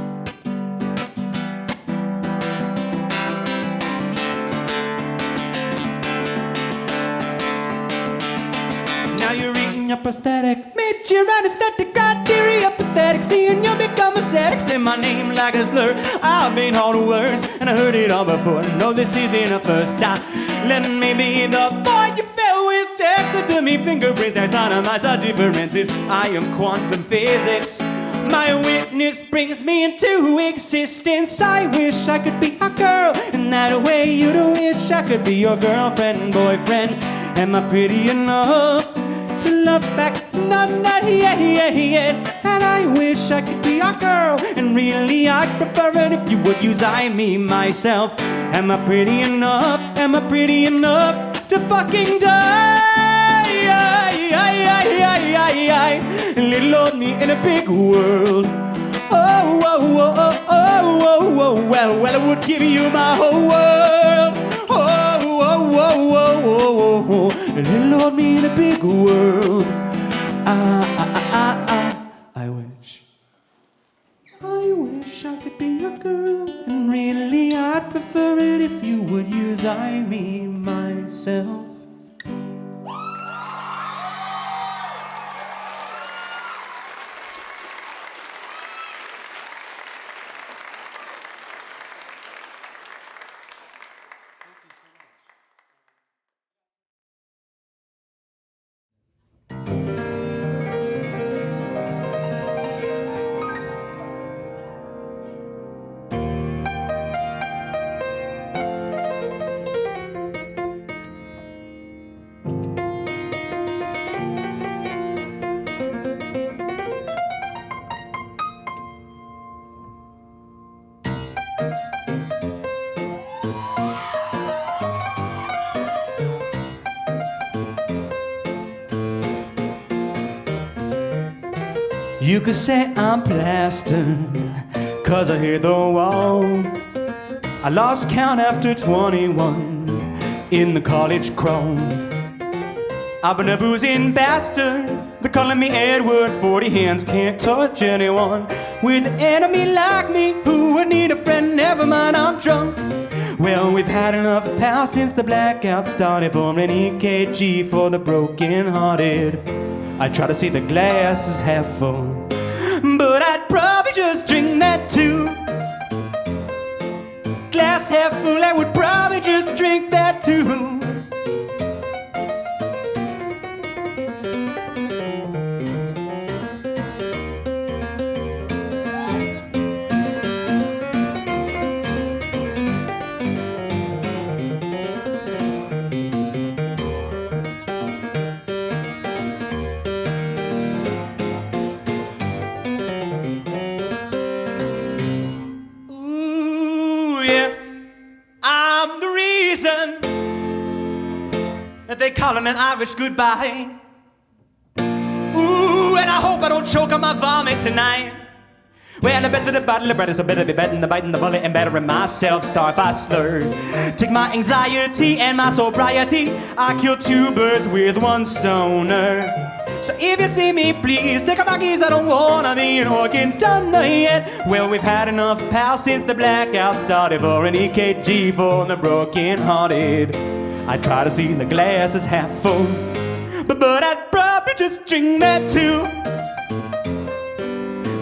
Now you're eating your prosthetic, made your anesthetic criteria pathetic. Seeing you become ascetic, say my name like a slur. I've been all worse, and I heard it all before. No, this isn't a first stop. Let me be the boy you fell with. Taxidermy fingerprints, taxonomize our differences. I am quantum physics. My witness brings me into existence. I wish I could be a girl in that way. You'd wish I could be your girlfriend, boyfriend. Am I pretty enough to love back? Not yet. And I wish I could be a girl, and really I'd prefer it if you would use I, me, myself. Am I pretty enough? Am I pretty enough to fucking die? Little old me in a big world. Oh, well, I would give you my whole world. Oh, little old me in a big world. I wish I could be a girl, and really I'd prefer it if you would use I, me, myself. You could say I'm plastered, cause I hit the wall. I lost count after 21 in the college crawl. I've been a boozing bastard, they're calling me Edward. 40 hands can't touch anyone. With an enemy like me, who would need a friend? Never mind, I'm drunk. Well, we've had enough power since the blackout started, for an EKG for the broken-hearted. I try to see the glass is half full, but I'd probably just drink that too. Glass half full, I would probably just drink that too. They calling an Irish goodbye. Ooh, and I hope I don't choke on my vomit tonight. Well, I bet that the bottle of bread is so better be betting the biting the bullet and bettering myself. Sorry if I slur. Take my anxiety and my sobriety. I kill two birds with one stoner. So if you see me, please take out my keys. I don't wanna be an organ done yet. Well, we've had enough power since the blackout started, for an EKG for the broken-hearted. I try to see the glass is half full, but I'd probably just drink that too.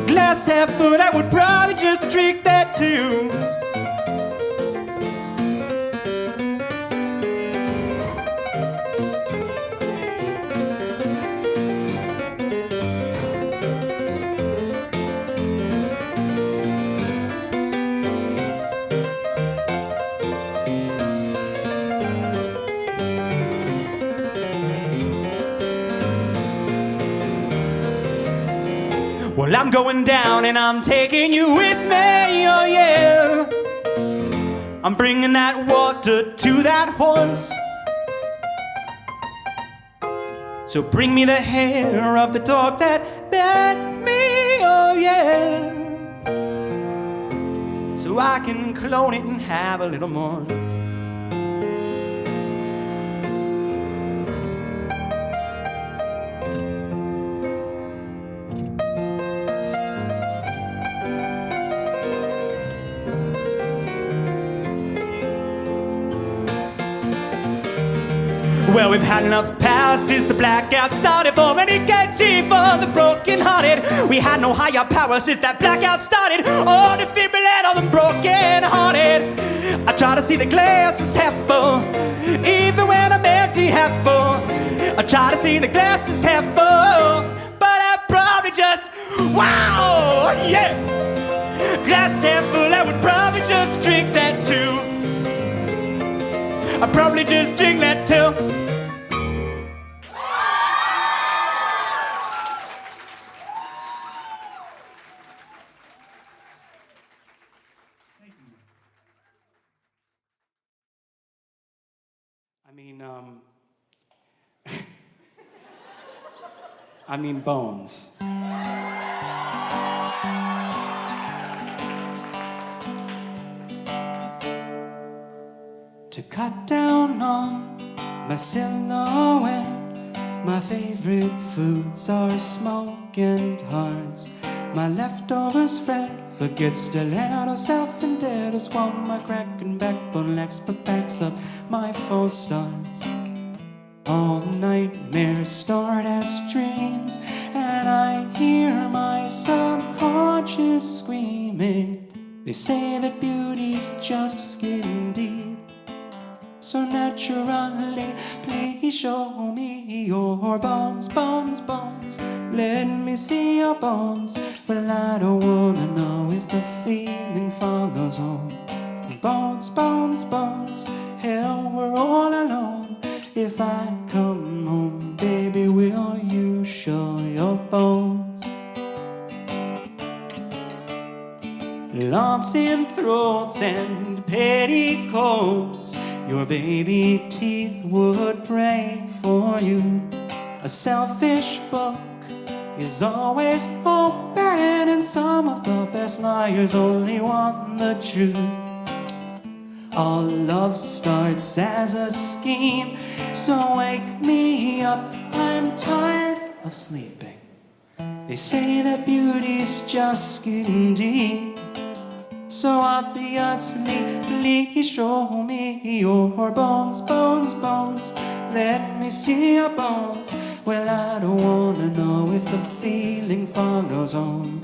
Glass half full, I would probably just drink that too. Well, I'm going down and I'm taking you with me, oh yeah. I'm bringing that water to that horse. So bring me the hair of the dog that bit me, oh yeah. So I can clone it and have a little more. Well, we've had enough power since the blackout started, for an EKG for the broken-hearted. We had no higher power since that blackout started. Oh, defibrillate all the broken-hearted. I try to see the glass is half full, even when I'm empty half full. I try to see the glass is half full, but I probably just, wow, yeah. Glass half full, I would probably just drink that too. I'd probably just drink that too. I mean bones. To cut down on my silhouette, my favorite foods are smoke and hearts. My leftovers fret, forget stiletto, self-indebted, while my cracking backbone lacks but backs up my false starts. All nightmares start as dreams, and I hear my subconscious screaming. They say that beauty's just skin deep, so naturally, please show me your bones, bones, bones. Let me see your bones. Well, I don't wanna know if the feeling follows on. Bones, bones, bones. Hell, we're all alone. If I come home, baby, will you show your bones? Lumps in throats and petticoats, your baby teeth would pray for you. A selfish book is always open, and some of the best liars only want the truth. All love starts as a scheme, so wake me up, I'm tired of sleeping. They say that beauty's just skin deep, So obviously, please show me your bones, bones, bones. Let me see your bones. Well, I don't wanna know if the feeling follows on.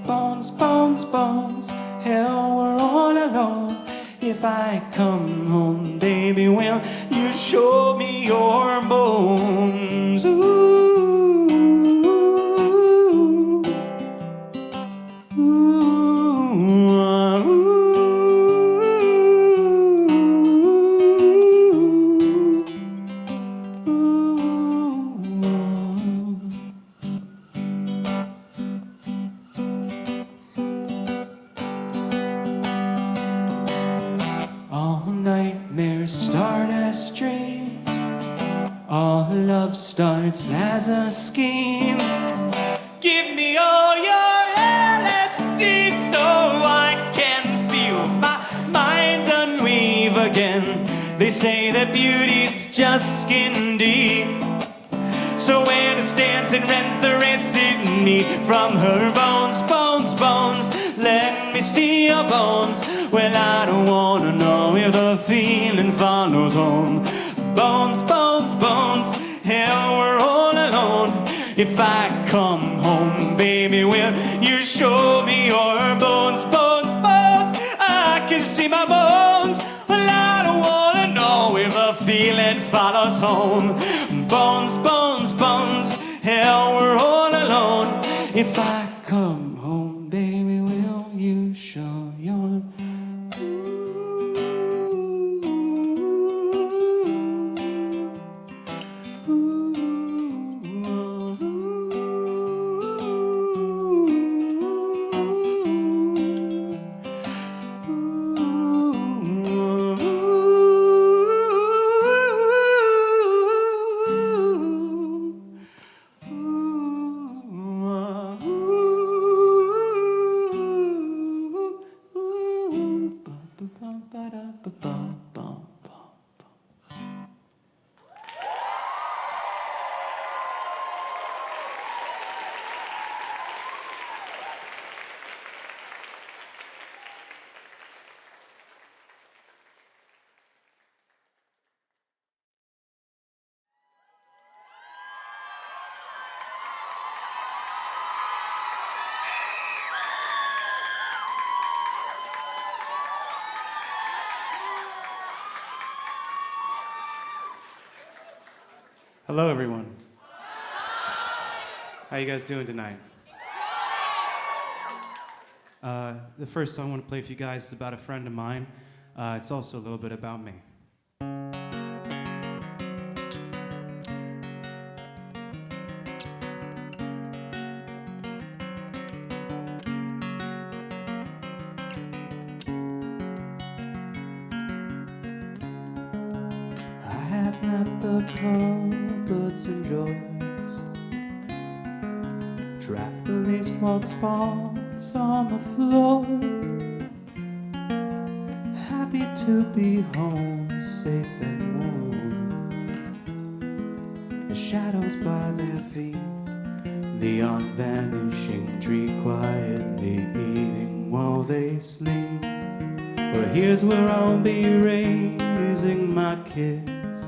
Bones, bones, bones. Hell, we're all alone. If I come home, baby, will you show me your bones? Ooh. All nightmares start as dreams. All love starts as a scheme. Give me all your LSD so I can feel my mind unweave again. They say that beauty's just skin deep. So when it stands and rends the rancid meat from her bones, bones, bones, let me see your bones. Well, I don't wanna know if the feeling follows home. Bones, bones, bones, hell, we're all alone. If I come home, baby, will you show me your bones, bones, bones? I can see my bones. Well, I don't wanna know if the feeling follows home. Bones, bones, bones, hell, we're all alone. If I come home, baby, will you show your Hello, everyone. How you guys doing tonight? The first song I want to play for you guys is about a friend of mine. It's also a little bit about me. I have mapped the cupboards and drawers, tracked the least walk spots on the floor. Happy to be home, safe and warm. The shadows by their feet, the unvanishing tree quietly eating while they sleep. Well, here's where I'll be raising my kids,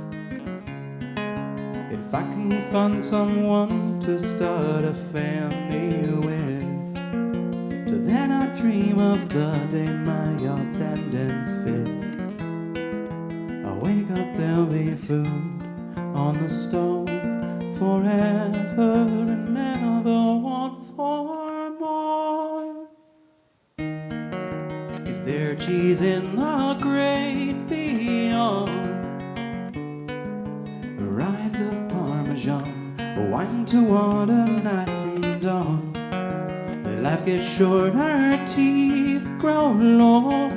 if I can find someone to start a family with. Till then I dream of the day my yard's endings fit. I wake up, there'll be food on the stove forever and never want for more. Is there cheese in the great beyond? Rides of Parmesan, wine to water, night from dawn. Life gets shorter, teeth grow long.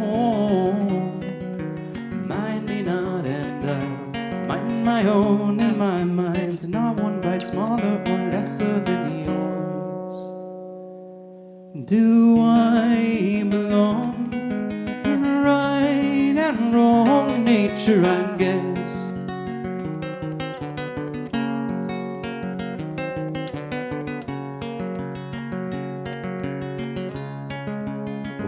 Mine may not end up, mine my own, and my mind's not one bite smaller or lesser than yours. Do I belong in right and wrong nature, I guess?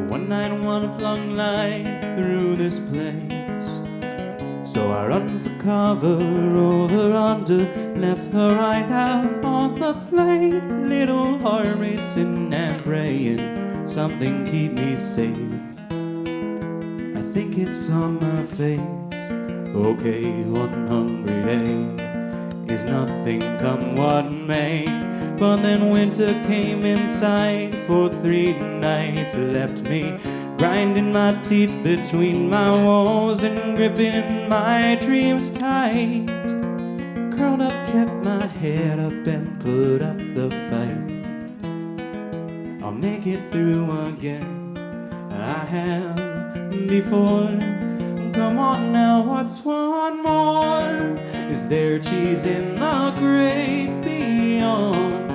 One night, one sun-flung light through this place. So I run for cover, over, under, left her right out on the plane. Little heart racing and praying, something keep me safe. I think it's on my face. Okay, one hungry day is nothing come what may. But then winter came in sight for 3 nights, left me grinding my teeth between my walls and gripping my dreams tight. Curled up, kept my head up and put up the fight. I'll make it through again, I have before. Come on now, what's one more? Is there cheese in the great beyond?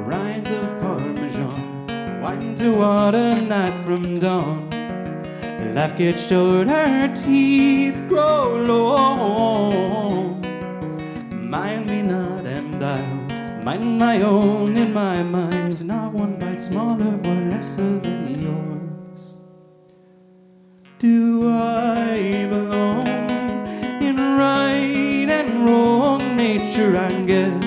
Rinds of Parmesan, wine to water, night from dawn. Life gets shorter, teeth grow long. Mind me not and I'll mind my own. In my mind's not one bite smaller or lesser than yours. Do I belong in right and wrong nature, I guess?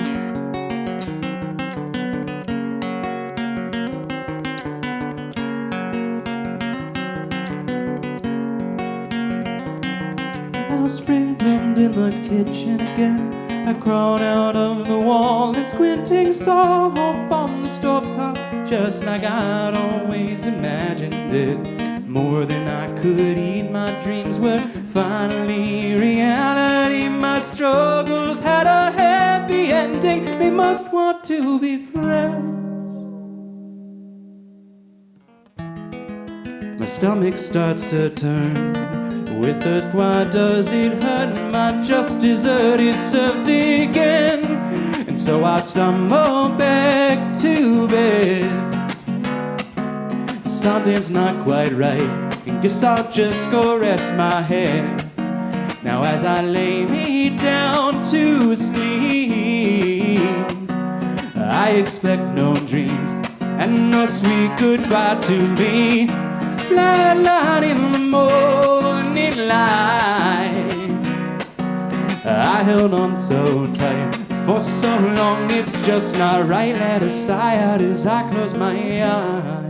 Now spring bloomed in the kitchen again. I crawled out of the wall and squinting saw hope on the stovetop, just like I'd always imagined it. More than I could eat, my dreams were finally reality. My struggles had a happy ending. We must want to be friends. My stomach starts to turn with thirst. Why does it hurt? My just dessert is served again, and so I stumble back to bed. Something's not quite right, I guess I'll just go rest my head. Now as I lay me down to sleep, I expect no dreams and no sweet goodbye to me. Flatline in the morning light, I held on so tight for so long, it's just not right. Let a sigh out as I close my eyes.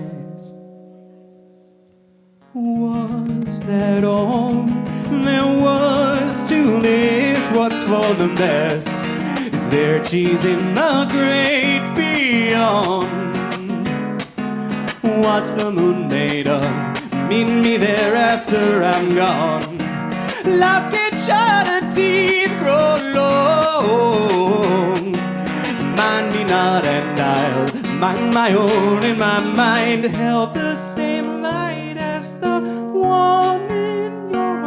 Was that all there was to this? What's for the best? Is there cheese in the great beyond? What's the moon made of? Meet me there after I'm gone. Life gets shorter, teeth grow long. Mind me not and I'll mind my own. In my mind held the same light as the one in your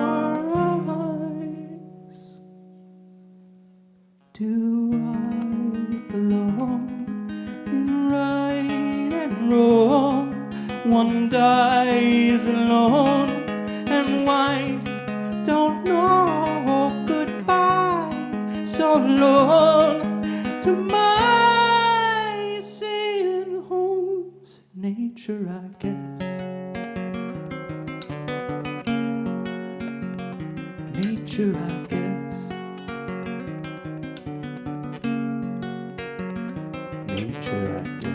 eyes. Do I belong in right and wrong? One dies alone, and why don't know goodbye so long to my sailing home's nature, I guess. Nature, I guess. Nature, I guess.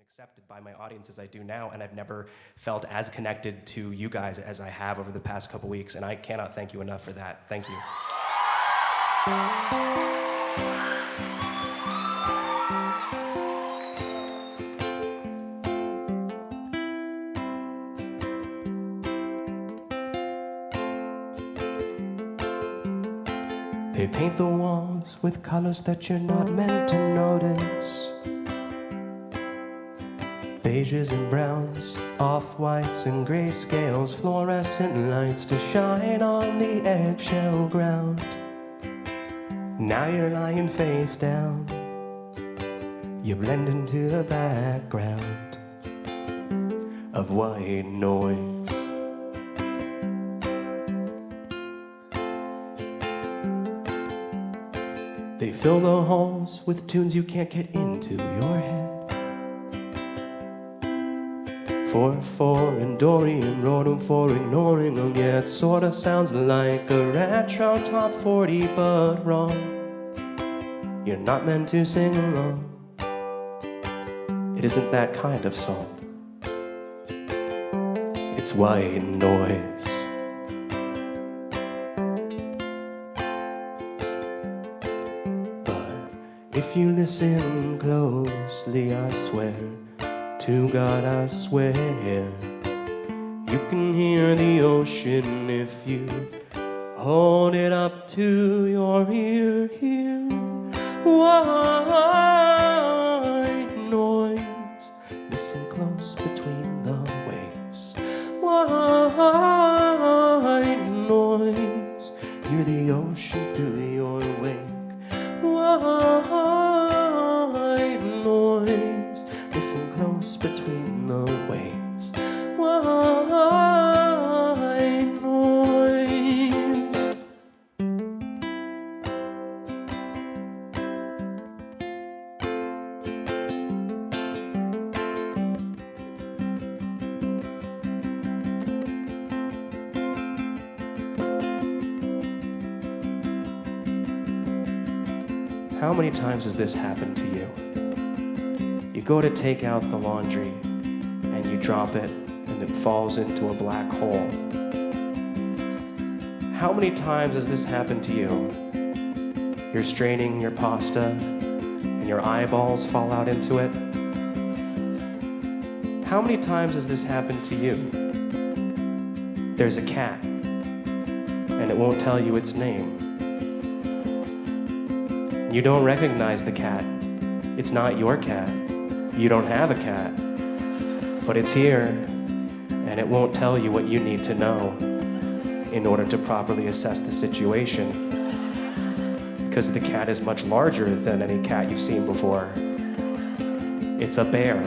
Accepted by my audience as I do now, and I've never felt as connected to you guys as I have over the past couple weeks, and I cannot thank you enough for that. Thank you. They paint the walls with colors that you're not meant to notice. Beiges and browns, off-whites and grayscales, fluorescent lights to shine on the eggshell ground. Now you're lying face down, you blend into the background of white noise. They fill the halls with tunes you can't get into your head. 4/4 and Dorian wrote 'em for ignoring 'em, yeah, it sorta sounds like a retro top 40, but wrong. You're not meant to sing along. It isn't that kind of song. It's white noise. But if you listen closely, I swear, to God I swear, you can hear the ocean if you hold it up to your ear. Hear white noise, listen close between the waves. White noise, hear the ocean through your wake. White noise, listen close between the waves. White noise. How many times has this happened to you? You go to take out the laundry and you drop it and it falls into a black hole. How many times has this happened to you? You're straining your pasta and your eyeballs fall out into it. How many times has this happened to you? There's a cat and it won't tell you its name. You don't recognize the cat. It's not your cat. You don't have a cat. But it's here, and it won't tell you what you need to know in order to properly assess the situation. Because the cat is much larger than any cat you've seen before. It's a bear.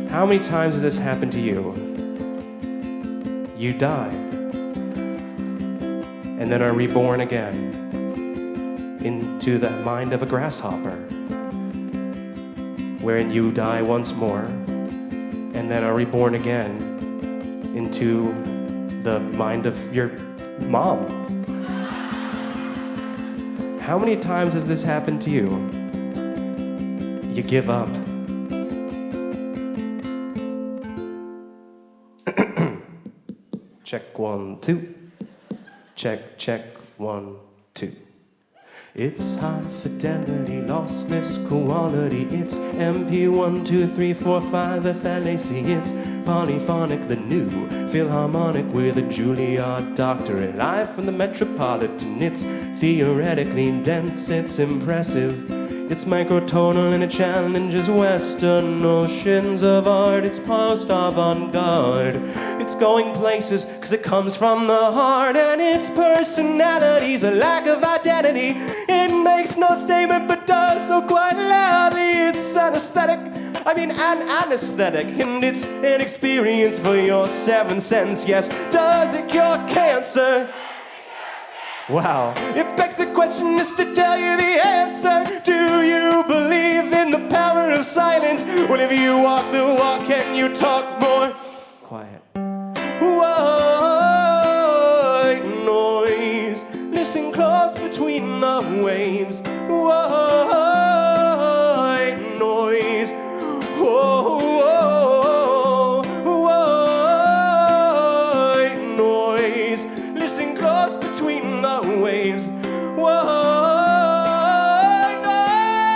How many times has this happened to you? You die, and then are reborn again into the mind of a grasshopper, wherein you die once more, and then are reborn again into the mind of your mom. How many times has this happened to you? You give up. Check 1, 2. Check, check 1, 2. It's high fidelity, lossless quality. It's MP 1, 2, 3, 4, 5 FLAC. It's polyphonic, the new Philharmonic with a Juilliard doctorate. Live from the Metropolitan. It's theoretically dense, it's impressive. It's microtonal and it challenges Western notions of art. It's post-avant-garde. It's going places cause it comes from the heart. And its personality's a lack of identity. It makes no statement but does so quite loudly. It's an anesthetic, and it's an experience for your seventh sense. Yes, does it cure cancer? Wow, it begs the question just to tell you the answer. Do you believe in the power of silence? Well, if you walk the walk, can you talk more? Quiet. White noise, listen close between the waves. White noise, white noise, listen close between the waves. White noise.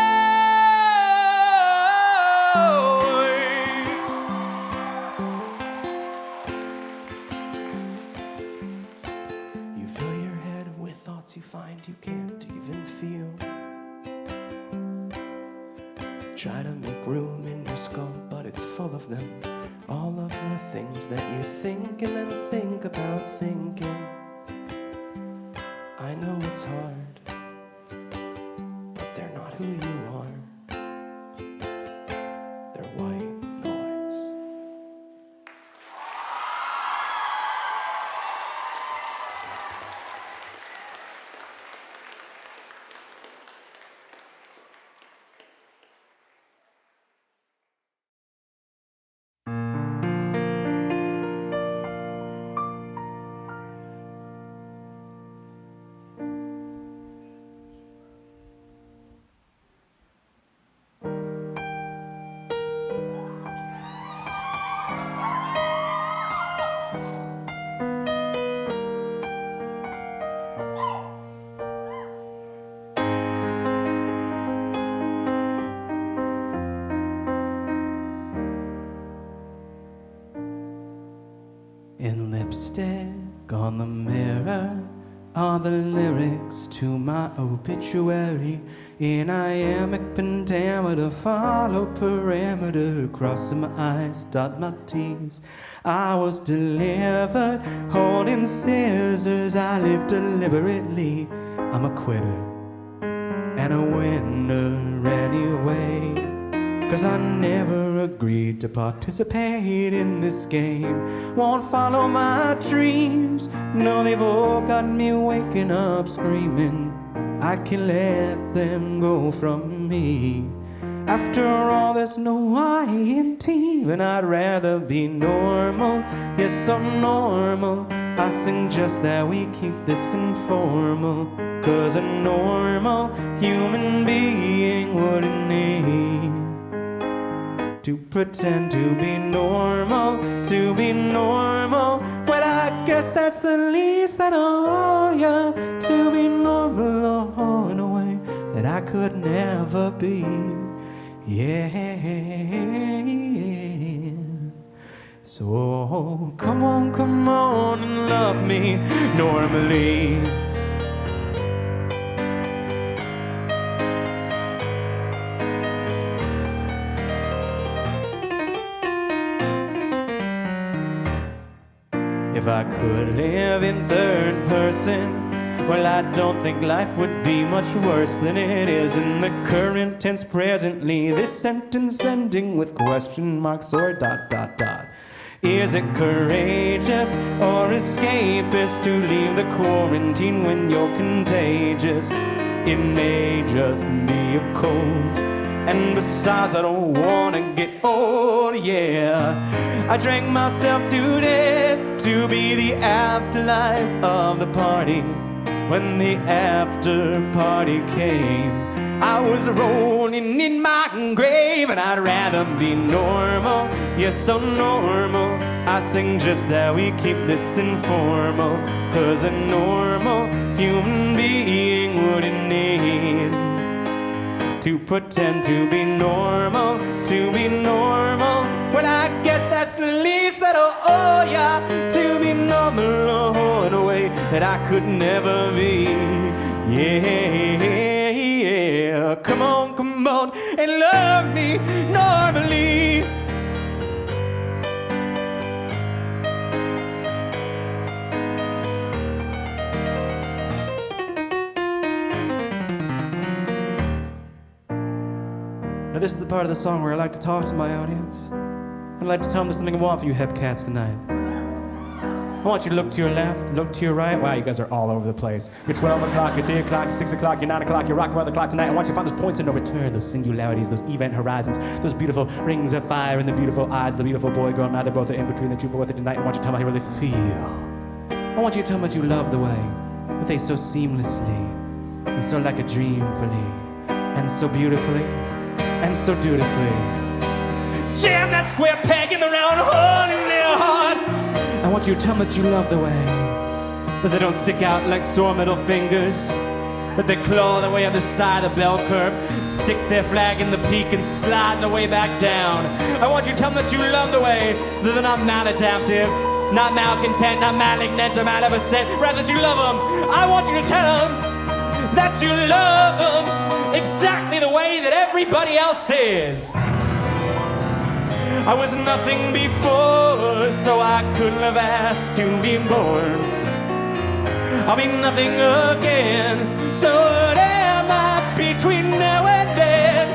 try to make room in your skull, but it's full of them. All of the things that you think and then think about thinking. I know it's hard, but they're not who you are. They're white noise. In lipstick on the mirror are the lyrics to my obituary. In iambic pentameter, follow perimeter, crossing my I's, dot my T's. I was delivered, holding scissors. I live deliberately. I'm a quitter and a winner anyway. 'Cause I never agreed to participate in this game. Won't follow my dreams. No, they've all got me waking up screaming. I can let them go from me. After all, there's no I in team, and I'd rather be normal. Yes, I'm normal. I suggest that we keep this informal. 'Cause a normal human being wouldn't need to pretend to be normal, to be normal. Well, I guess that's the least that I owe ya, to be normal, oh, in a way that I could never be. Yeah. So come on and love me normally. If I could live in third person, well, I don't think life would be much worse than it is in the current tense presently. This sentence ending with question marks or dot dot dot. Is it courageous or escapist to leave the quarantine when you're contagious? It may just be a cold. And besides, I don't wanna get old, yeah. I drank myself to death to be the afterlife of the party. When the after party came, I was rolling in my grave, and I'd rather be normal, yes, so normal. I suggest that we keep this informal, 'cause a normal human being wouldn't need to pretend to be normal, to be normal. Well, I guess that's the least that I owe ya, to be normal, oh, in a way that I could never be. Yeah, come on and love me normally. Now this is the part of the song where I like to talk to my audience. I'd like to tell them there's something I want for you hep cats tonight. I want you to look to your left, look to your right. Wow, you guys are all over the place. You're 12 o'clock, you're 3 o'clock, 6 o'clock, you're 9 o'clock, you're rocking around the clock tonight. I want you to find those points of no return, those singularities, those event horizons, those beautiful rings of fire in the beautiful eyes of the beautiful boy, girl. Neither both are in between, that you both are tonight. I want you to tell me how you really feel. I want you to tell me that you love the way that they so seamlessly and so like a dreamfully and so beautifully and so dutifully jam that square peg in the round hole in their heart. I want you to tell me that you love the way that they don't stick out like sore middle fingers, that they claw their way up the side of the bell curve, stick their flag in the peak and slide their way back down. I want you to tell me that you love the way that they're not maladaptive, not malcontent, not malignant or maleficent, rather that you love them. I want you to tell them that you love them exactly the way that everybody else is. I was nothing before, so I couldn't have asked to be born. I'll be nothing again, so what am I between now and then?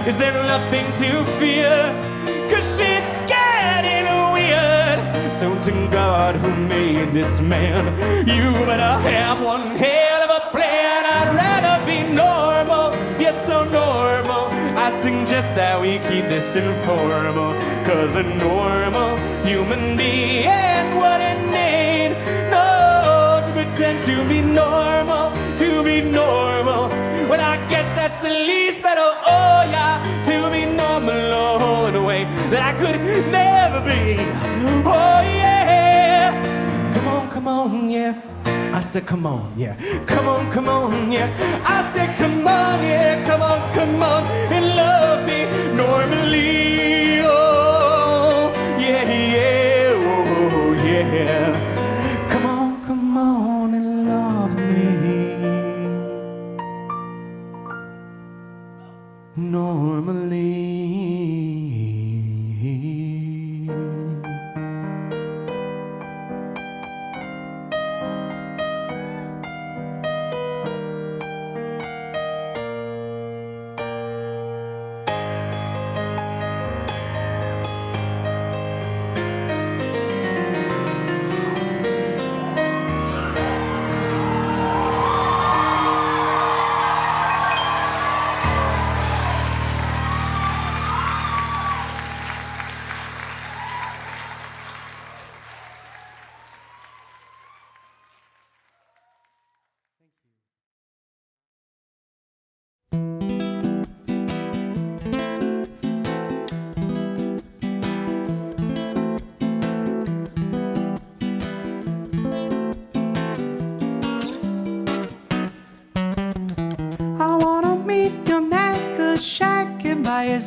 Is there nothing to fear? 'Cause shit's getting weird. So to God who made this man, you better have one hell of a plan. I'd rather be normal, yes, so normal. I suggest that we keep this informal, 'cause a normal human being wouldn't need no to pretend to be normal, to be normal. Well, I guess that's the least that I'll owe ya, to be normal, oh, in a way that I could never be. Oh yeah, come on, yeah. I said, come on, yeah. Come on, yeah. I said, come on, yeah. Come on, and love me normally. Oh, yeah, oh, yeah. Come on, and love me normally.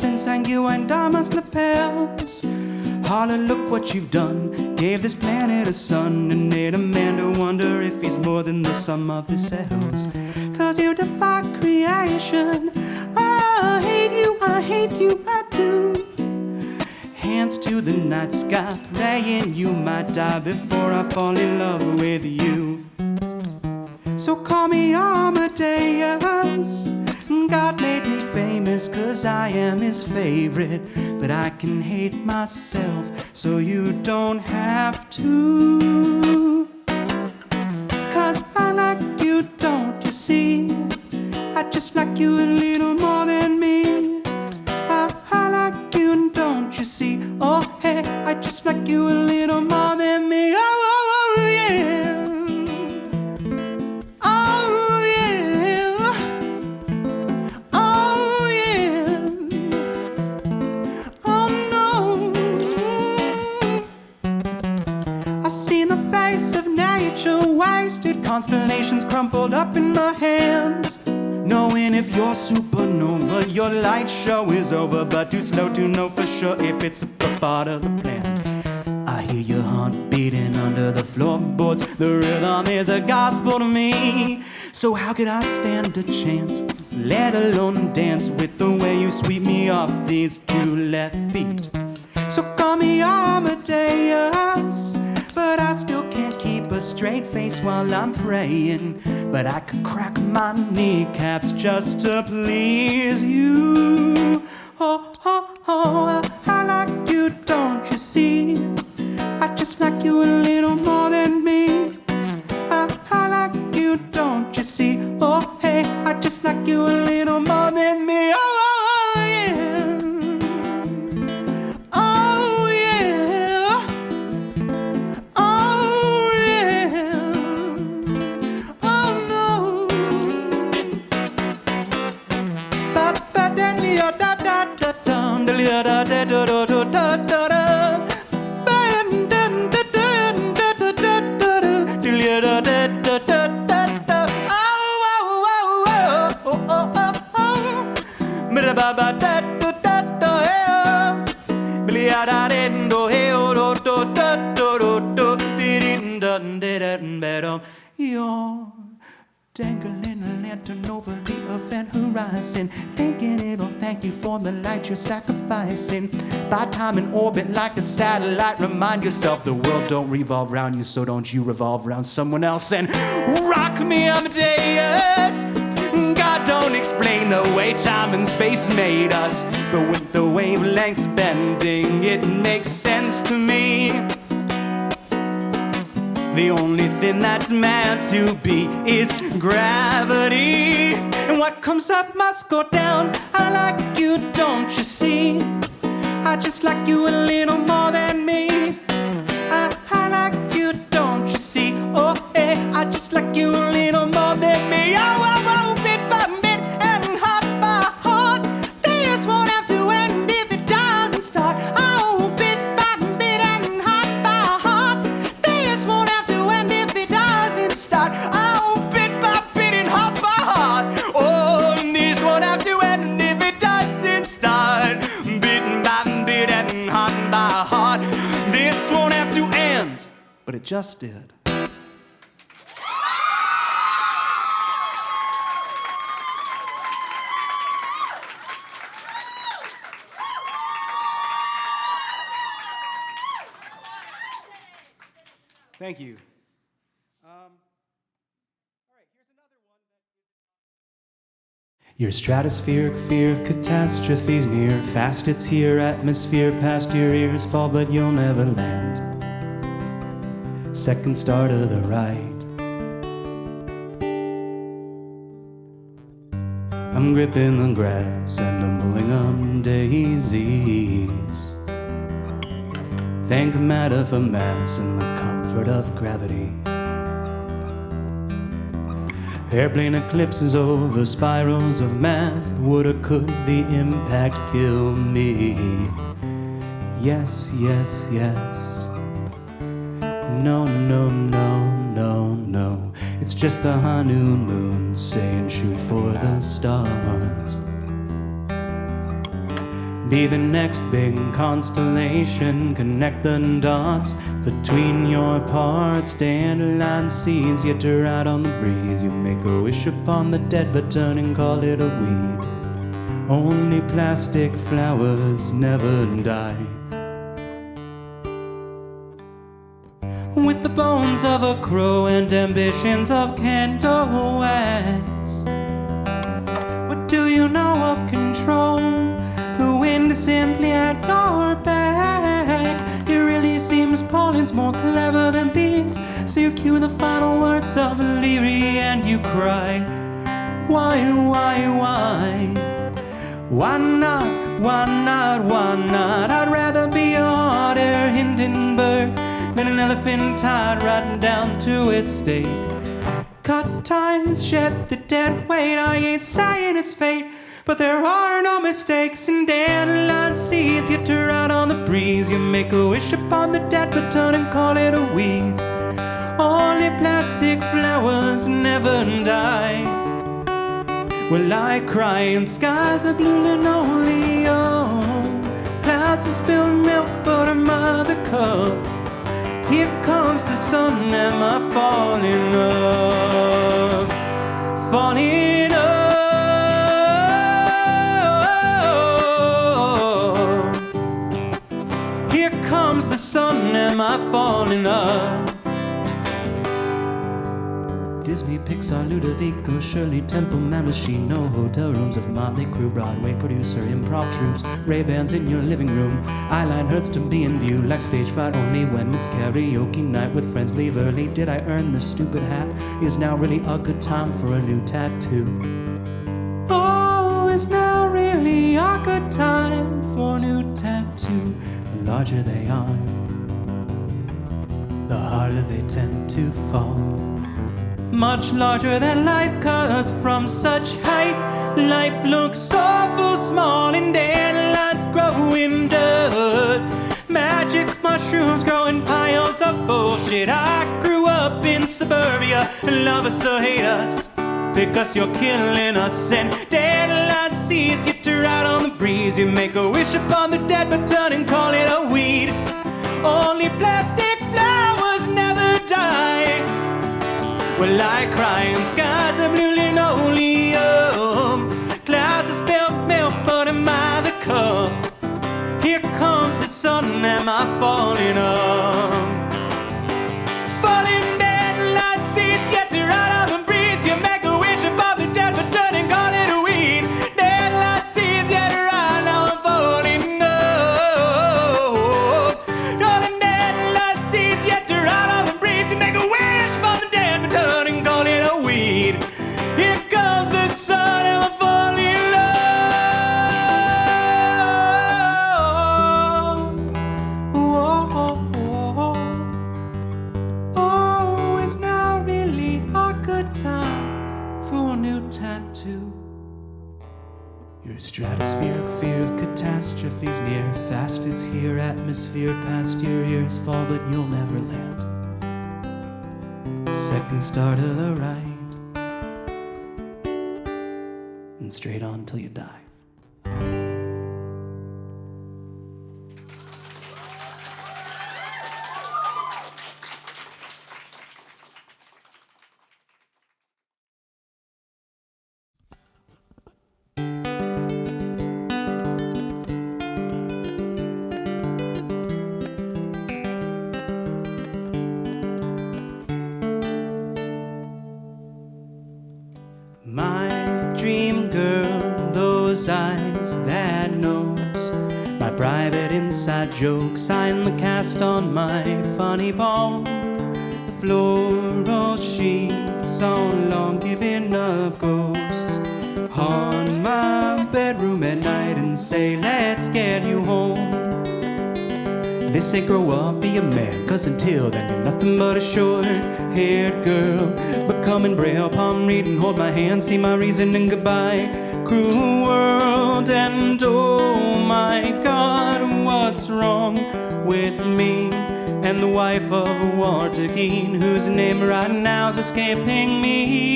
And sang you and Damas lapels. Holla, look what you've done. Gave this planet a sun and made a man to wonder if he's more than the sum of his cells. 'Cause you defy creation. I hate you, I do. Hands to the night sky, praying you might die before I fall in love with you. So call me Amadeus. God made me famous 'cause I am his favorite. But I can hate myself so you don't have to. 'Cause I like you, don't you see? I just like you a little more than me. I like you, don't you see? Oh hey, I just like you a little more than me. Oh yeah. Wasted constellations crumpled up in my hands. Knowing if you're supernova, your light show is over, but too slow to know for sure if it's a part of the plan. I hear your heart beating under the floorboards. The rhythm is a gospel to me. So how could I stand a chance, let alone dance with the way you sweep me off these two left feet? So call me Amadeus, but I still can't keep a straight face while I'm praying. But I could crack my kneecaps just to please you. Oh, I like you, don't you see? I just like you a little more than me. I like you, don't you see? Oh, hey, I just like you a little more than me. Oh, yeah. You're dangling lantern over the event horizon, thinking it'll thank you for the light you're sacrificing. By time in orbit like a satellite, remind yourself the world don't revolve around you, so don't you revolve around someone else. And rock me Amadeus. God don't explain the way time and space made us, but with the wavelengths bending, it makes sense to me. The only thing that's meant to be is gravity. And what comes up must go down. I like you, don't you see? I just like you a little more than me. I like you, don't you see? Oh, hey, I just like you a little more than me. Oh, oh, oh, bit by bit and heart by heart. This won't have to end if it doesn't start. Oh, bit by bit and heart by heart. This won't have to end if it doesn't start. Oh, bit by bit and heart by heart. Oh, this won't have to end if it doesn't start. Bit by bit and heart by heart. This won't have to end, but it just did. Thank you. All right, here's another one. Your stratospheric fear of catastrophes near. Fast it's here, atmosphere past your ears. Fall but you'll never land. Second star to the right. I'm gripping the grass and I'm pulling up daisies. Thank matter for mass and the comfort of gravity. Airplane eclipses over spirals of math. Would or could the impact kill me? Yes, yes, yes. No, no, no, no, no. It's just the high noon moon saying shoot for the stars. Be the next big constellation. Connect the dots between your parts. Dandelion seeds yet to ride on the breeze. You make a wish upon the dead but turn and call it a weed. Only plastic flowers never die. With the bones of a crow and ambitions of candle wax. What do you know of control? The wind is simply at your back. It really seems pollen's more clever than bees. So you cue the final words of Leary and you cry. Why? Why not? Why not? Why not? I'd rather be a hot air Hindenburg than an elephant tied right down to its stake. Cut ties, shed the dead weight. I ain't saying it's fate, but there are no mistakes in dandelion seeds yet to ride on the breeze. You make a wish upon the dead but turn and call it a weed. Only plastic flowers never die. Well, I cry and skies are blue linoleum. Clouds of spilled milk but a mother cup. Here comes the sun, am I falling in love? Falling in love. Here comes the sun, am I falling up? Disney, Pixar, Ludovico, Shirley Temple, Maraschino, hotel rooms of Motley Crue, Broadway producer, improv troops, Ray-Bans in your living room. Eyeline hurts to be in view, like stage fright only when it's karaoke night with friends. Leave early, did I earn the stupid hat? Is now really a good time for a new tattoo? Oh, is now really a good time for a new tattoo? The larger they are, the harder they tend to fall. Much larger than life, cause from such height life looks awful small, and dandelions grow in dirt. Magic mushrooms grow in piles of bullshit. I grew up in suburbia, love us or hate us, pick us, you're killing us. And dandelion seeds yet to ride on the breeze. You make a wish upon the dead but turn and call it a weed. Only plastic flowers never die. Well, I cry and skies are blue linoleum. am I falling up? Falling dead like seeds yet to rot up and breathe. You make a wish above the dead but turn and call it a weed. Dead like seeds yet to rot, now I'm falling up. Falling dead like seeds yet to rot up and breathe. You make a wish above the dead but turn and call it a weed. Here comes the sun and I'm falling in love. Oh, it's not really a good time for a new tattoo. Your stratospheric fear of catastrophes near. Fast it's here, atmosphere past your ears fall, but you'll never land. Second star to the right, and straight on till you die. My dream girl, those eyes, that nose, my private inside joke, sign the cast on my funny bone. The floral sheets, so long giving up ghosts. Haunt my bedroom at night and say, let's get you home. They say grow up, be a man, 'cause until then you're nothing but a short-haired girl. But come and braille, palm read and hold my hand, see my reason and goodbye. Cruel world, and oh my God, what's wrong with me and the wife of a Wartakeen, whose name right now's escaping me?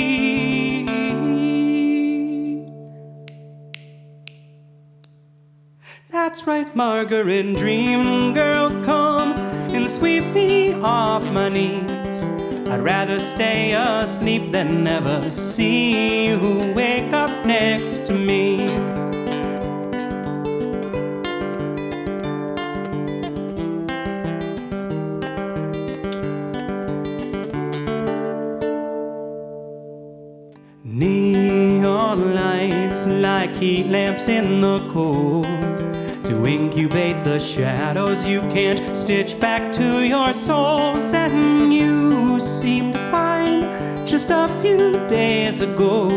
That's right, Margaret, dream girl, come and sweep me off my knees. I'd rather stay asleep than never see you wake up next to me. Neon lights like heat lamps in the cold, to incubate the shadows you can't stitch back to your souls. And you seem to find just a few days ago,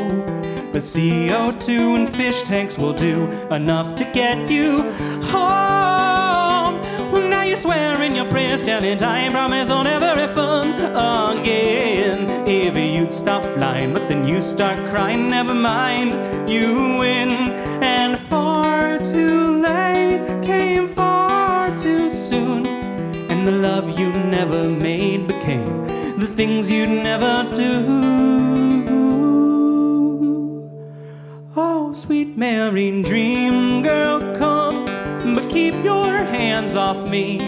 but CO2 and fish tanks will do enough to get you home. Well, now you're swearing your prayers, telling time, promise on every fun again. If you'd stop flying, but then you start crying, never mind, you win. And far too late came far too soon, and the love you never made became the things you'd never do. Oh, sweet Mary, dream girl, come, but keep your hands off me.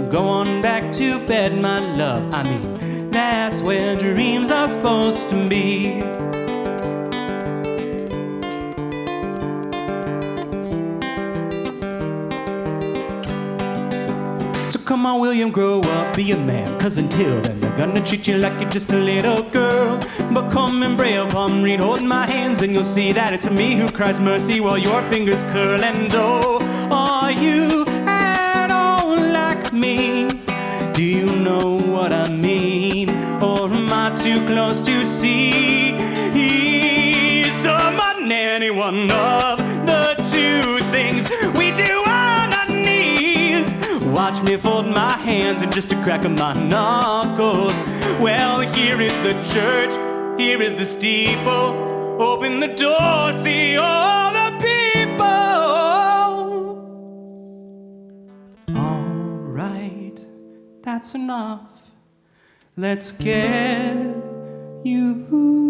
Go on back to bed, my love, I mean, that's where dreams are supposed to be. Come on, William, grow up, be a man, 'cause until then they're gonna treat you like you're just a little girl. But come and braille, palm read, hold my hands, and you'll see that it's me who cries mercy while your fingers curl. And oh, are you at all like me? Do you know what I mean? Or am I too close to see? Someone, any one of the two things we do on our knees. Watch me fold my hands and just a crack of my knuckles. Well, here is the church, here is the steeple. Open the door, see all the people. All right, that's enough. Let's get you home.